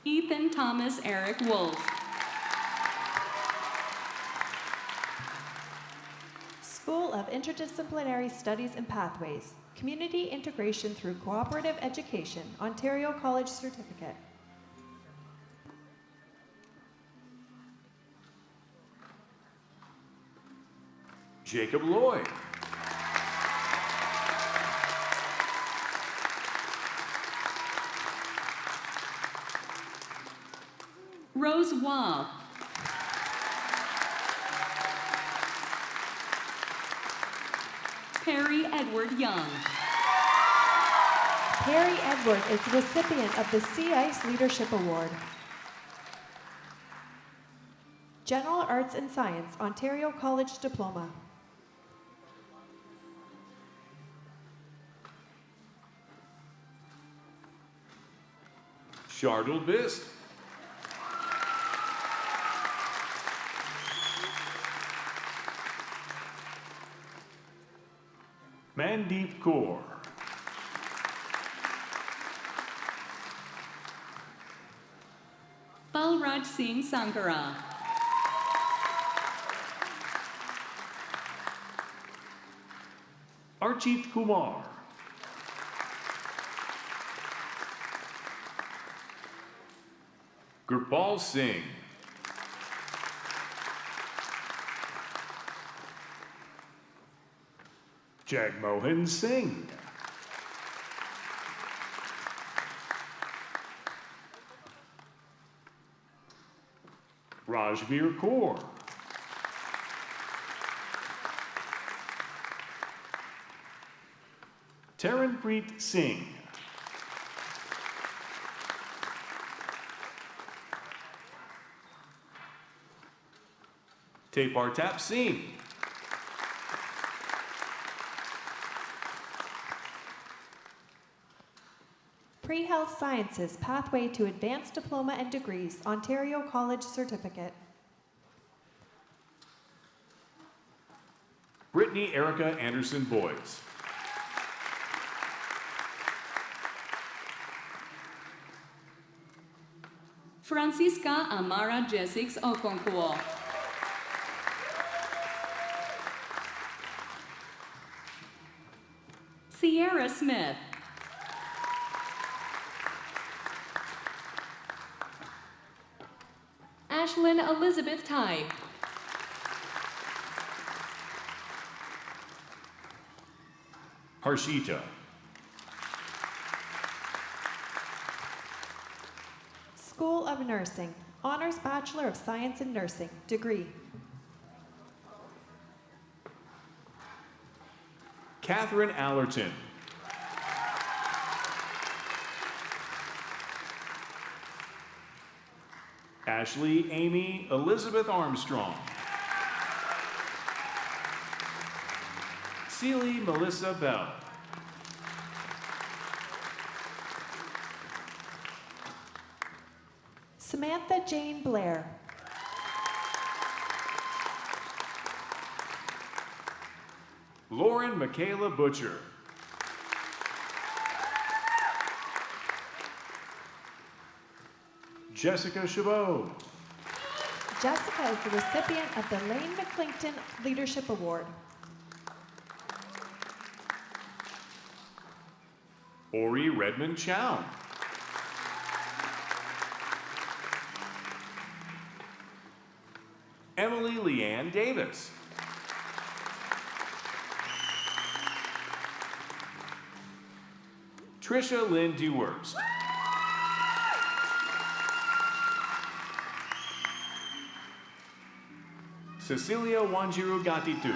Ethan Thomas Eric Wolf. School of Interdisciplinary Studies and Pathways, Community Integration through Cooperative Education, Ontario College Certificate. Jacob Lloyd. Rose Wah. Perry Edward Young. Perry Edward is the recipient of the Sea Ice Leadership Award. General Arts and Science, Ontario College Diploma. Shardul Bist. Mandeep Kaur. Balraj Singh Sankara. Archit Kumar. Gurpal Singh. Jagmohan Singh. Rajveer Kaur. Taranpreet Singh. Tepartap Singh. Pre-Health Sciences, Pathway to Advanced Diploma and Degrees, Ontario College Certificate. Brittany Erica Anderson Boyes. Francisca Amara Jessix Okonkwo. Sierra Smith. Ashlyn Elizabeth Ty. Harshita. School of Nursing, Honors Bachelor of Science in Nursing, degree. Catherine Allerton. Ashley Amy Elizabeth Armstrong. Celie Melissa Bell. Samantha Jane Blair. Lauren Michaela Butcher. Jessica Chabot. Jessica is the recipient of the Lane McClinkton Leadership Award. Ori Redmond Chow. Emily Leanne Davis. Trisha Lynn Dewhurst. Cecilia Wanjiru Gatitu.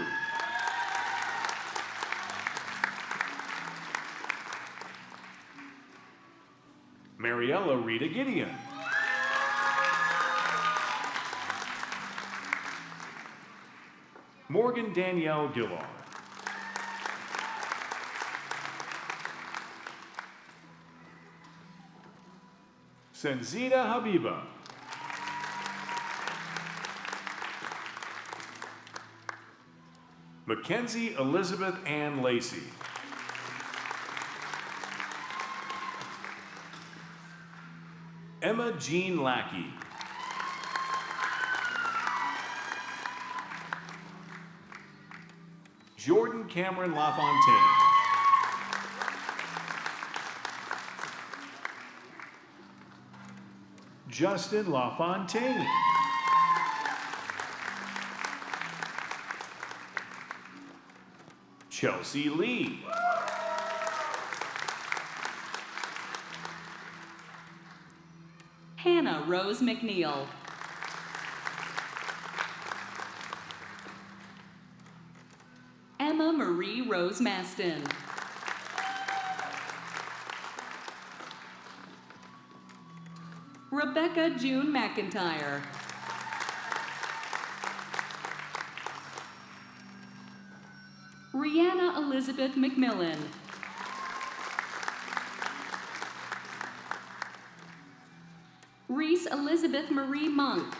Mariella Rita Gideon. Morgan Danielle Gillard. Senzita Habiba. Mackenzie Elizabeth Ann Lacey. Emma Jean Lackey. Jordan Cameron LaFontaine. Justin LaFontaine. Chelsea Lee. Hannah Rose McNeil. Emma Marie Rose Maston. Rebecca June McIntyre. Rihanna Elizabeth McMillan. Reese Elizabeth Marie Monk.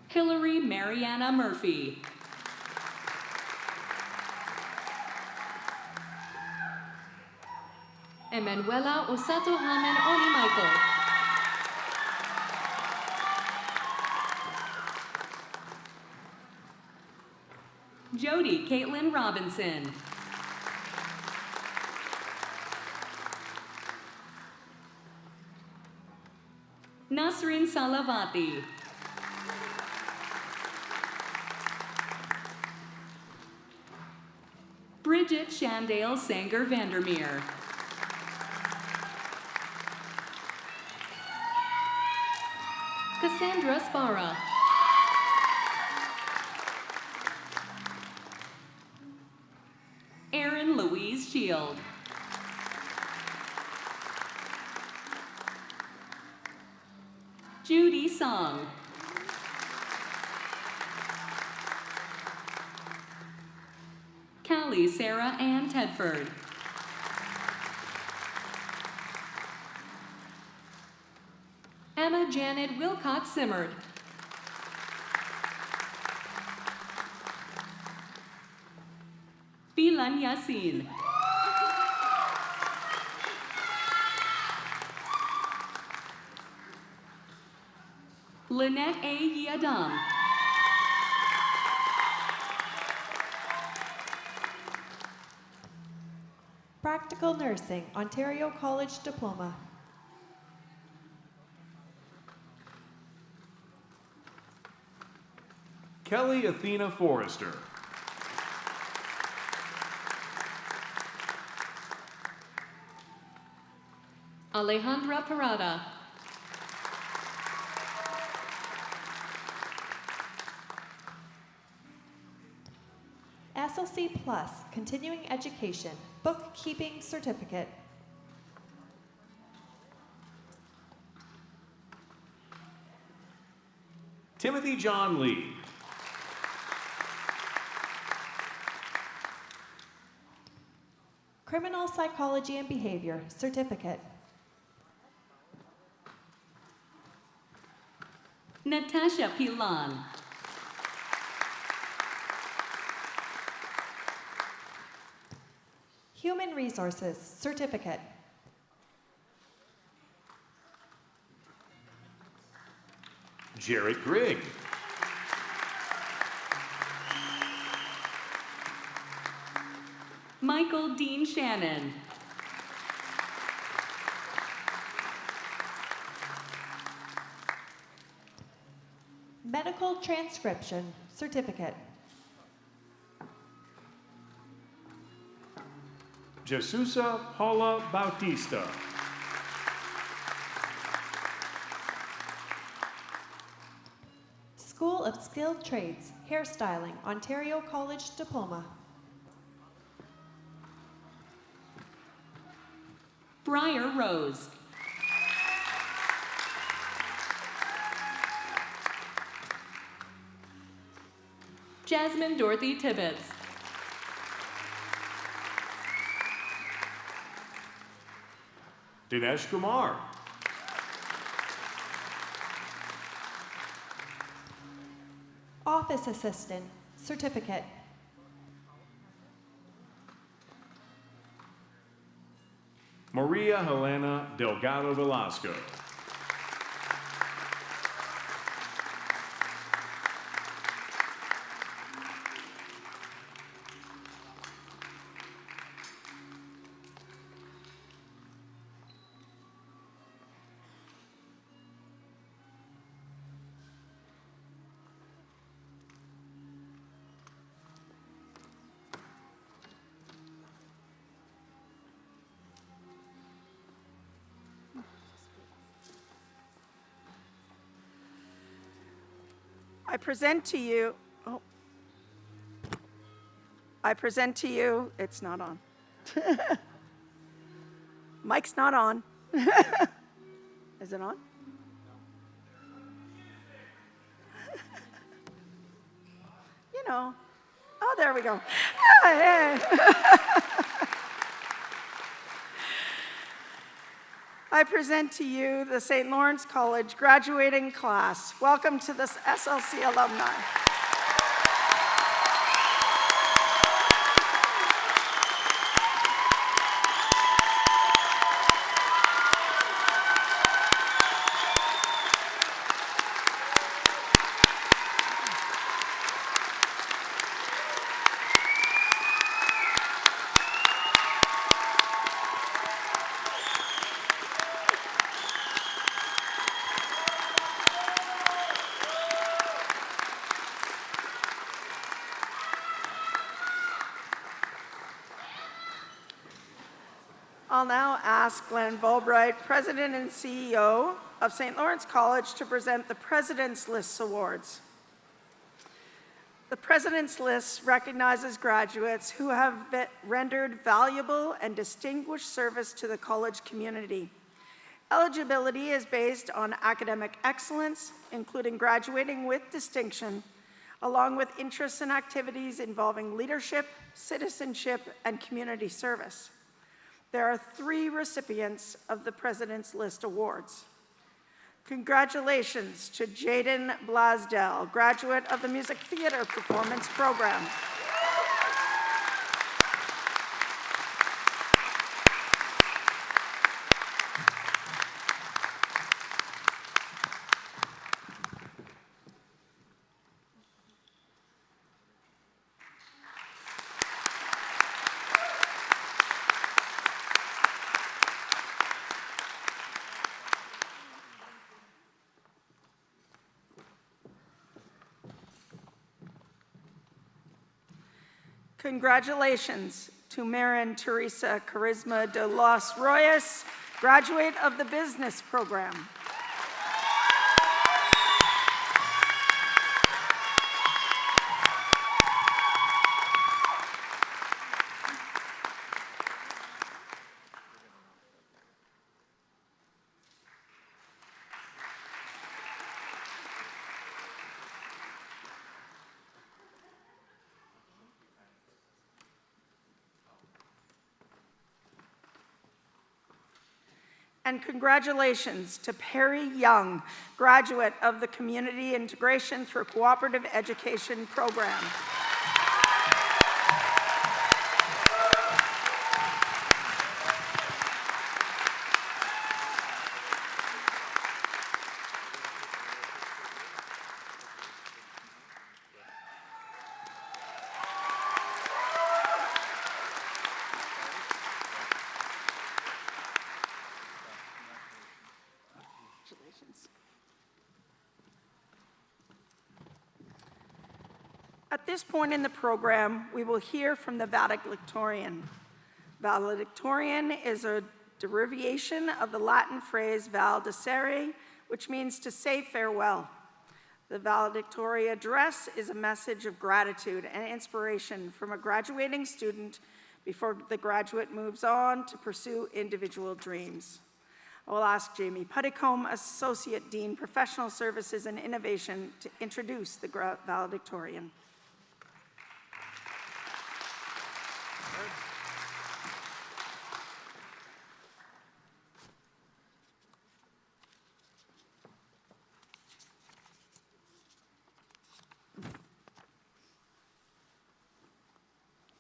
Hillary Mariana Murphy. Emanuela Osato Hamen Oni Michael. Jody Caitlin Robinson. Nasrin Salavati. Bridget Shandale Sanger Vandermeer. Cassandra Spara. Erin Louise Shield. Judy Song. Callie Sarah Ann Tedford. Emma Janet Wilcox Simmerd. Bilan Yasin. Lynette A. Yadam. Practical Nursing, Ontario College Diploma. Kelly Athena Forrester. Alejandra Parada. SLC Plus, Continuing Education, Bookkeeping Certificate. Timothy John Lee. Criminal Psychology and Behavior, Certificate. Natasha Pilan. Human Resources, Certificate. Jarrett Grigg. Michael Dean Shannon. Medical Transcription, Certificate. Jesusa Paula Bautista. School of Skilled Trades, Hairstyling, Ontario College Diploma. Briar Rose. Jasmine Dorothy Tibbetts. Dinesh Kumar. Office Assistant, Certificate. Maria Helena Delgado Velasco. I present to you, it's not on. Mic's not on. Is it on? You know. Oh, there we go. I present to you the St. Lawrence College graduating class. Welcome to this SLC alumni. I'll now ask Glenn Volbright, President and CEO of St. Lawrence College, to present the President's List Awards. The President's List recognizes graduates who have rendered valuable and distinguished service to the college community. Eligibility is based on academic excellence, including graduating with distinction, along with interests and activities involving leadership, citizenship, and community service. There are 3 recipients of the President's List Awards. Congratulations to Jaden Blasdell, graduate of the Music Theater Performance Program. Congratulations to Marin Teresa Charisma de los Royas, graduate of the Business Program. And congratulations to Perry Young, graduate of the Community Integration through Cooperative Education Program. At this point in the program, we will hear from the Valedictorian. Valedictorian is a derivation of the Latin phrase valdicere, which means to say farewell. The valedictorian address is a message of gratitude and inspiration from a graduating student before the graduate moves on to pursue individual dreams. I will ask Jamie Putticombe, Associate Dean, Professional Services and Innovation, to introduce the valedictorian.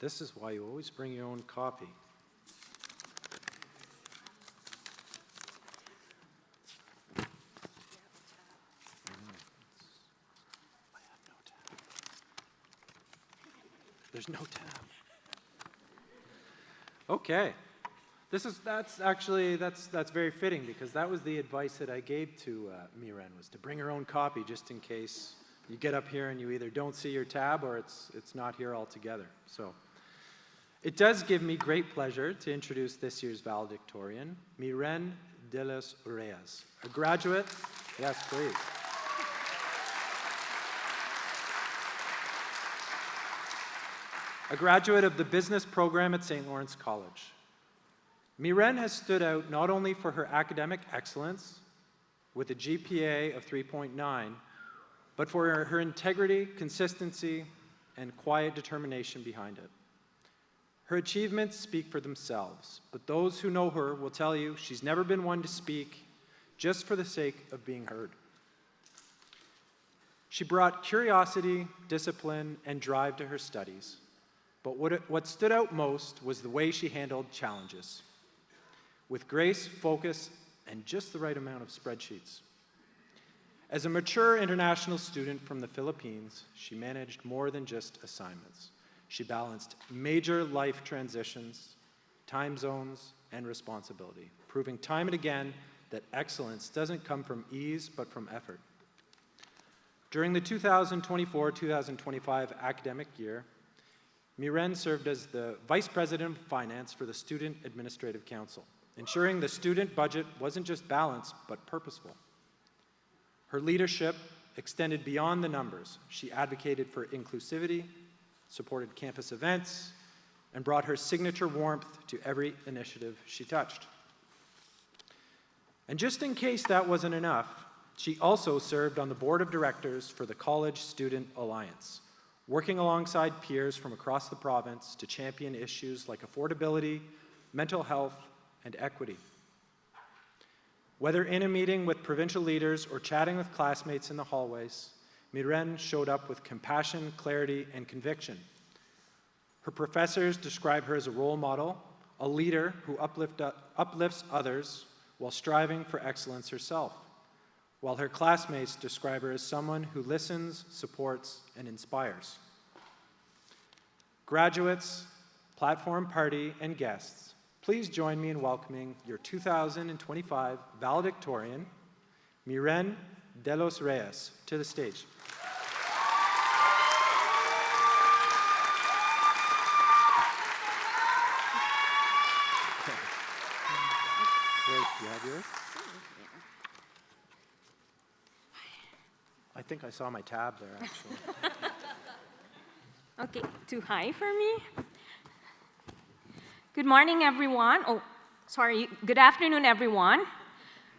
This is why you always bring your own copy. There's no tab. Okay. That's very fitting, because that was the advice that I gave to Miren, was to bring her own copy just in case you get up here and you either don't see your tab or it's not here altogether. So it does give me great pleasure to introduce this year's valedictorian, Miren de los Reyes, a graduate. Yes, please. A graduate of the business program at St. Lawrence College. Miren has stood out not only for her academic excellence, with a GPA of 3.9, but for her integrity, consistency, and quiet determination behind it. Her achievements speak for themselves, but those who know her will tell you she's never been one to speak just for the sake of being heard. She brought curiosity, discipline, and drive to her studies, but what stood out most was the way she handled challenges, with grace, focus, and just the right amount of spreadsheets. As a mature international student from the Philippines, she managed more than just assignments. She balanced major life transitions, time zones, and responsibility, proving time and again that excellence doesn't come from ease, but from effort. During the 2024-2025 academic year, Miren served as the Vice President of Finance for the Student Administrative Council, ensuring the student budget wasn't just balanced, but purposeful. Her leadership extended beyond the numbers. She advocated for inclusivity, supported campus events, and brought her signature warmth to every initiative she touched. And just in case that wasn't enough, she also served on the board of directors for the College Student Alliance, working alongside peers from across the province to champion issues like affordability, mental health, and equity. Whether in a meeting with provincial leaders or chatting with classmates in the hallways, Miren showed up with compassion, clarity, and conviction. Her professors describe her as a role model, a leader who uplifts others while striving for excellence herself, while her classmates describe her as someone who listens, supports, and inspires. Graduates, platform party, and guests, please join me in welcoming your 2025 valedictorian, Miren de los Reyes, to the stage. Great, you have yours? I think I saw my tab there, actually. Okay, too high for me? Good morning, everyone. Good afternoon, everyone.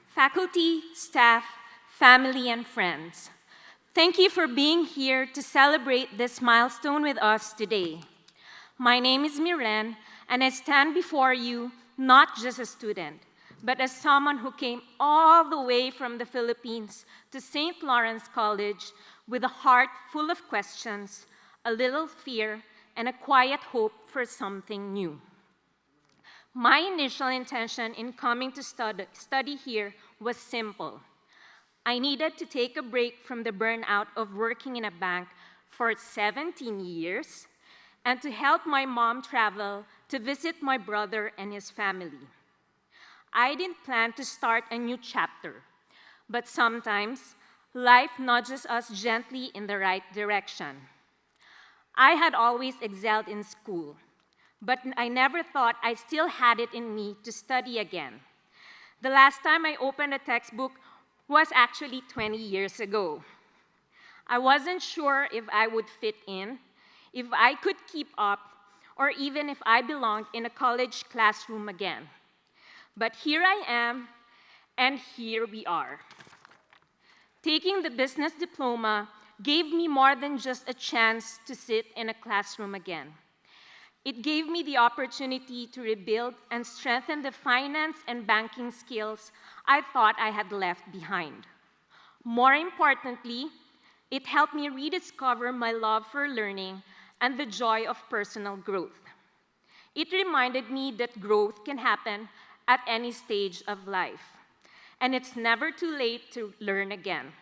Faculty, staff, family, and friends. Thank you for being here to celebrate this milestone with us today. My name is Miren, and I stand before you not just a student, but as someone who came all the way from the Philippines to St. Lawrence College with a heart full of questions, a little fear, and a quiet hope for something new. My initial intention in coming to study here was simple. I needed to take a break from the burnout of working in a bank for 17 years and to help my mom travel to visit my brother and his family. I didn't plan to start a new chapter, but sometimes life nudges us gently in the right direction. I had always excelled in school, but I never thought I still had it in me to study again. The last time I opened a textbook was actually 20 years ago. I wasn't sure if I would fit in, if I could keep up, or even if I belonged in a college classroom again. But here I am, and here we are. Taking the business diploma gave me more than just a chance to sit in a classroom again. It gave me the opportunity to rebuild and strengthen the finance and banking skills I thought I had left behind. More importantly, it helped me rediscover my love for learning and the joy of personal growth. It reminded me that growth can happen at any stage of life, and it's never too late to learn again.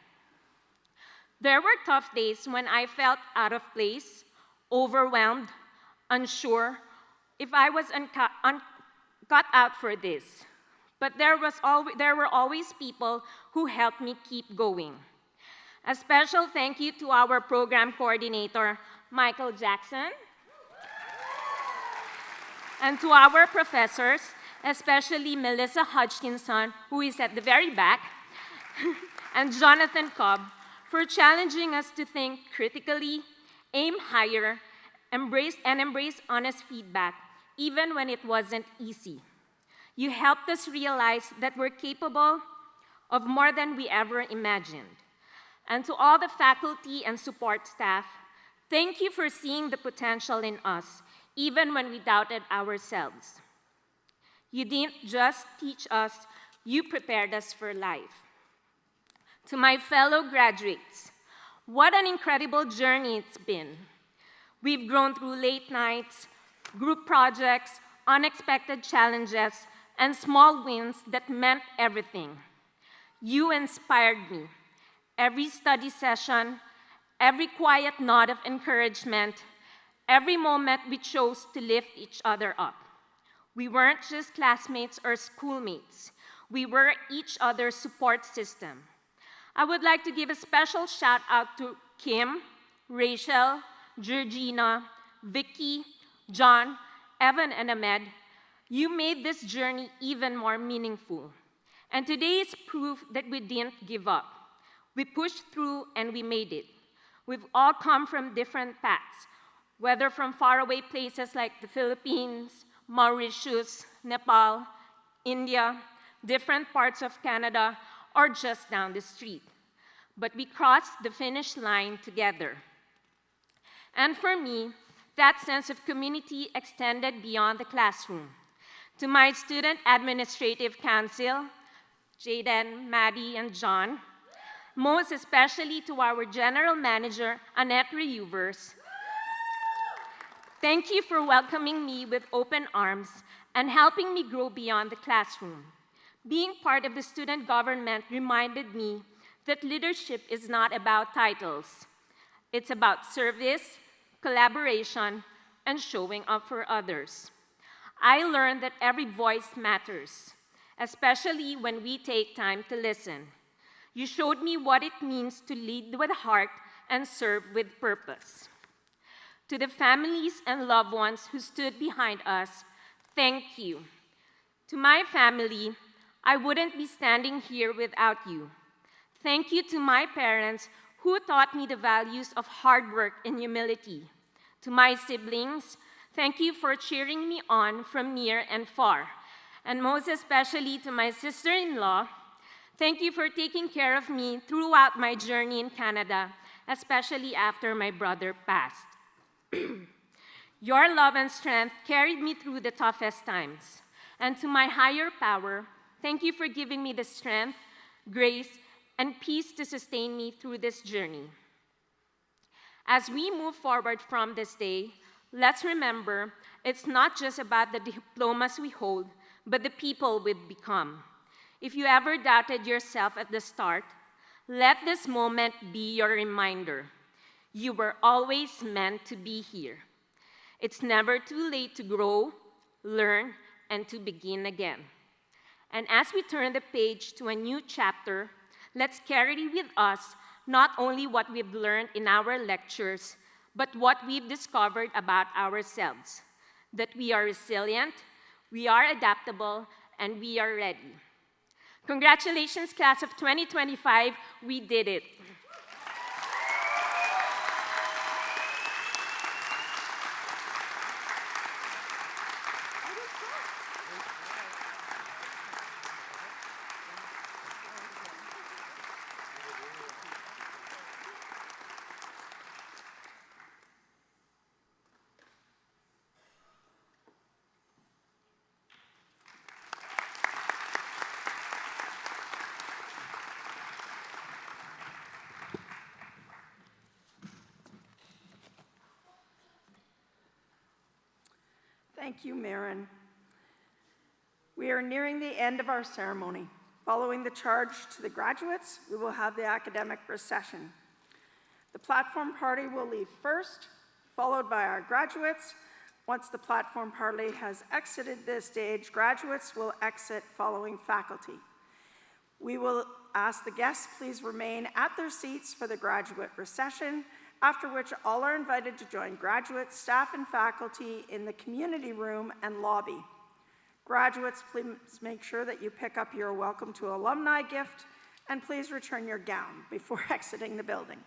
There were tough days when I felt out of place, overwhelmed, unsure if I was cut out for this. But there were always people who helped me keep going. A special thank you to our program coordinator, Michael Jackson, and to our professors, especially Melissa Hodgkinson, who is at the very back, and Jonathan Cobb, for challenging us to think critically, aim higher, embrace honest feedback, even when it wasn't easy. You helped us realize that we're capable of more than we ever imagined. And to all the faculty and support staff, thank you for seeing the potential in us, even when we doubted ourselves. You didn't just teach us, you prepared us for life. To my fellow graduates, what an incredible journey it's been. We've grown through late nights, group projects, unexpected challenges, and small wins that meant everything. You inspired me. Every study session, every quiet nod of encouragement, every moment we chose to lift each other up. We weren't just classmates or schoolmates. We were each other's support system. I would like to give a special shout out to Kim, Rachel, Georgina, Vicky, John, Evan, and Ahmed. You made this journey even more meaningful. And today is proof that we didn't give up. We pushed through and we made it. We've all come from different paths, whether from faraway places like the Philippines, Mauritius, Nepal, India, different parts of Canada, or just down the street. But we crossed the finish line together. And for me, that sense of community extended beyond the classroom. To my student administrative council, Jaden, Maddie, and John, most especially to our general manager, Annette Reuvers, thank you for welcoming me with open arms and helping me grow beyond the classroom. Being part of the student government reminded me that leadership is not about titles. It's about service, collaboration, and showing up for others. I learned that every voice matters, especially when we take time to listen. You showed me what it means to lead with heart and serve with purpose. To the families and loved ones who stood behind us, thank you. To my family, I wouldn't be standing here without you. Thank you to my parents who taught me the values of hard work and humility. To my siblings, thank you for cheering me on from near and far. And most especially to my sister-in-law, thank you for taking care of me throughout my journey in Canada, especially after my brother passed. Your love and strength carried me through the toughest times. And to my higher power, thank you for giving me the strength, grace, and peace to sustain me through this journey. As we move forward from this day, let's remember it's not just about the diplomas we hold, but the people we've become. If you ever doubted yourself at the start, let this moment be your reminder. You were always meant to be here. It's never too late to grow, learn, and to begin again. And as we turn the page to a new chapter, let's carry with us not only what we've learned in our lectures, but what we've discovered about ourselves, that we are resilient, we are adaptable, and we are ready. Congratulations, class of 2025, we did it. Thank you, Marin. We are nearing the end of our ceremony. Following the charge to the graduates, we will have the academic recession. The platform party will leave first, followed by our graduates. Once the platform party has exited this stage, graduates will exit following faculty. We will ask the guests please remain at their seats for the graduate recession, after which all are invited to join graduates, staff, and faculty in the community room and lobby. Graduates, please make sure that you pick up your Welcome to Alumni gift, and please return your gown before exiting the building.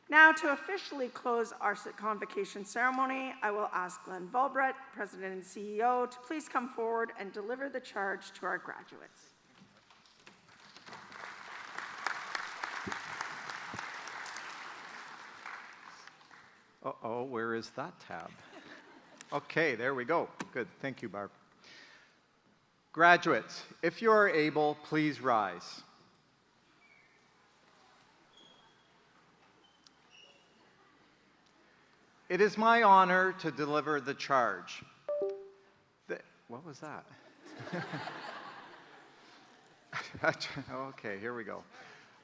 Now, to officially close our convocation ceremony, I will ask Glenn Volbrett, President and CEO, to please come forward and deliver the charge to our graduates. Uh-oh, where is that tab? Okay, there we go. Good, thank you, Barb. Graduates, if you are able, please rise. It is my honor to deliver the charge. What was that? Okay, here we go.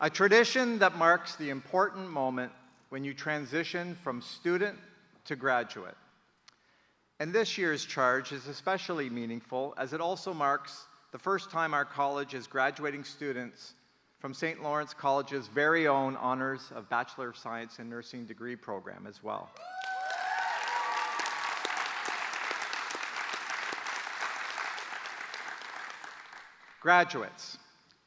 A tradition that marks the important moment when you transition from student to graduate. And this year's charge is especially meaningful as it also marks the first time our college is graduating students from St. Lawrence College's very own Honors of Bachelor of Science in Nursing degree program as well. Graduates,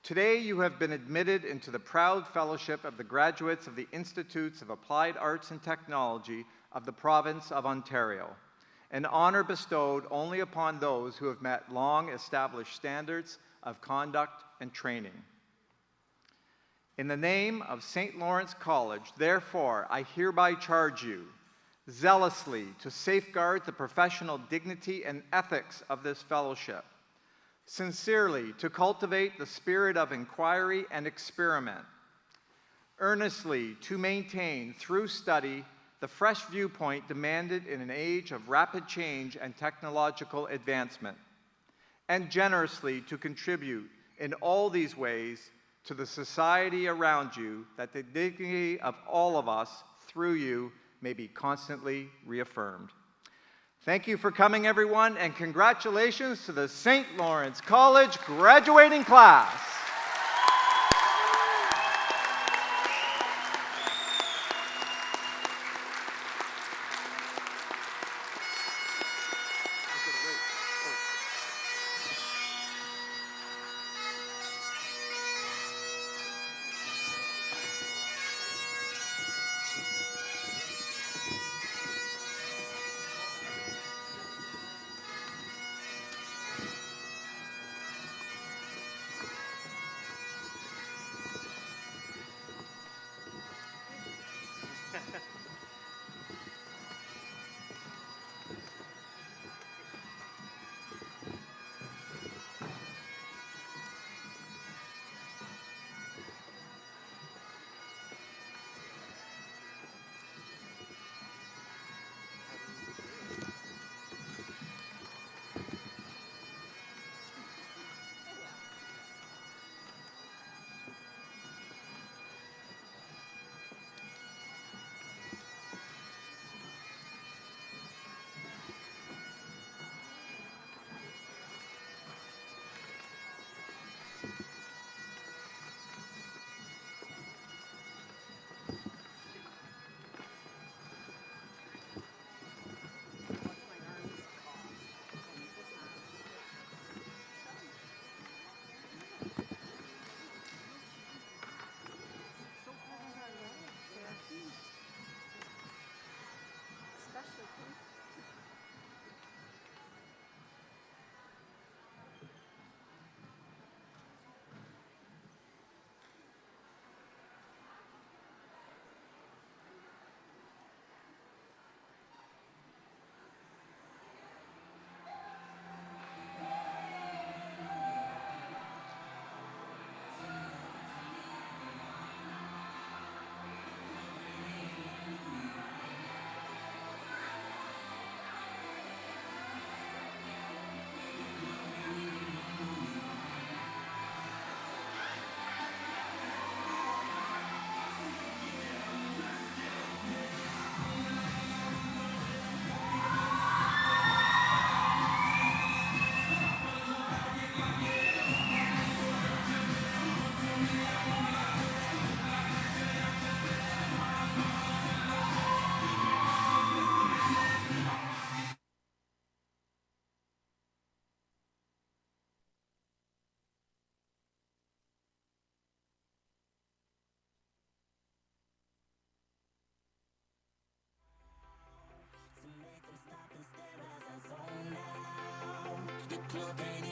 today you have been admitted into the proud fellowship of the graduates of the Institutes of Applied Arts and Technology of the Province of Ontario, an honor bestowed only upon those who have met long-established standards of conduct and training. In the name of St. Lawrence College, therefore, I hereby charge you zealously to safeguard the professional dignity and ethics of this fellowship, sincerely to cultivate the spirit of inquiry and experiment, earnestly to maintain through study the fresh viewpoint demanded in an age of rapid change and technological advancement, and generously to contribute in all these ways to the society around you, that the dignity of all of us through you may be constantly reaffirmed. Thank you for coming, everyone, and congratulations to the St. Lawrence College graduating class. club ain't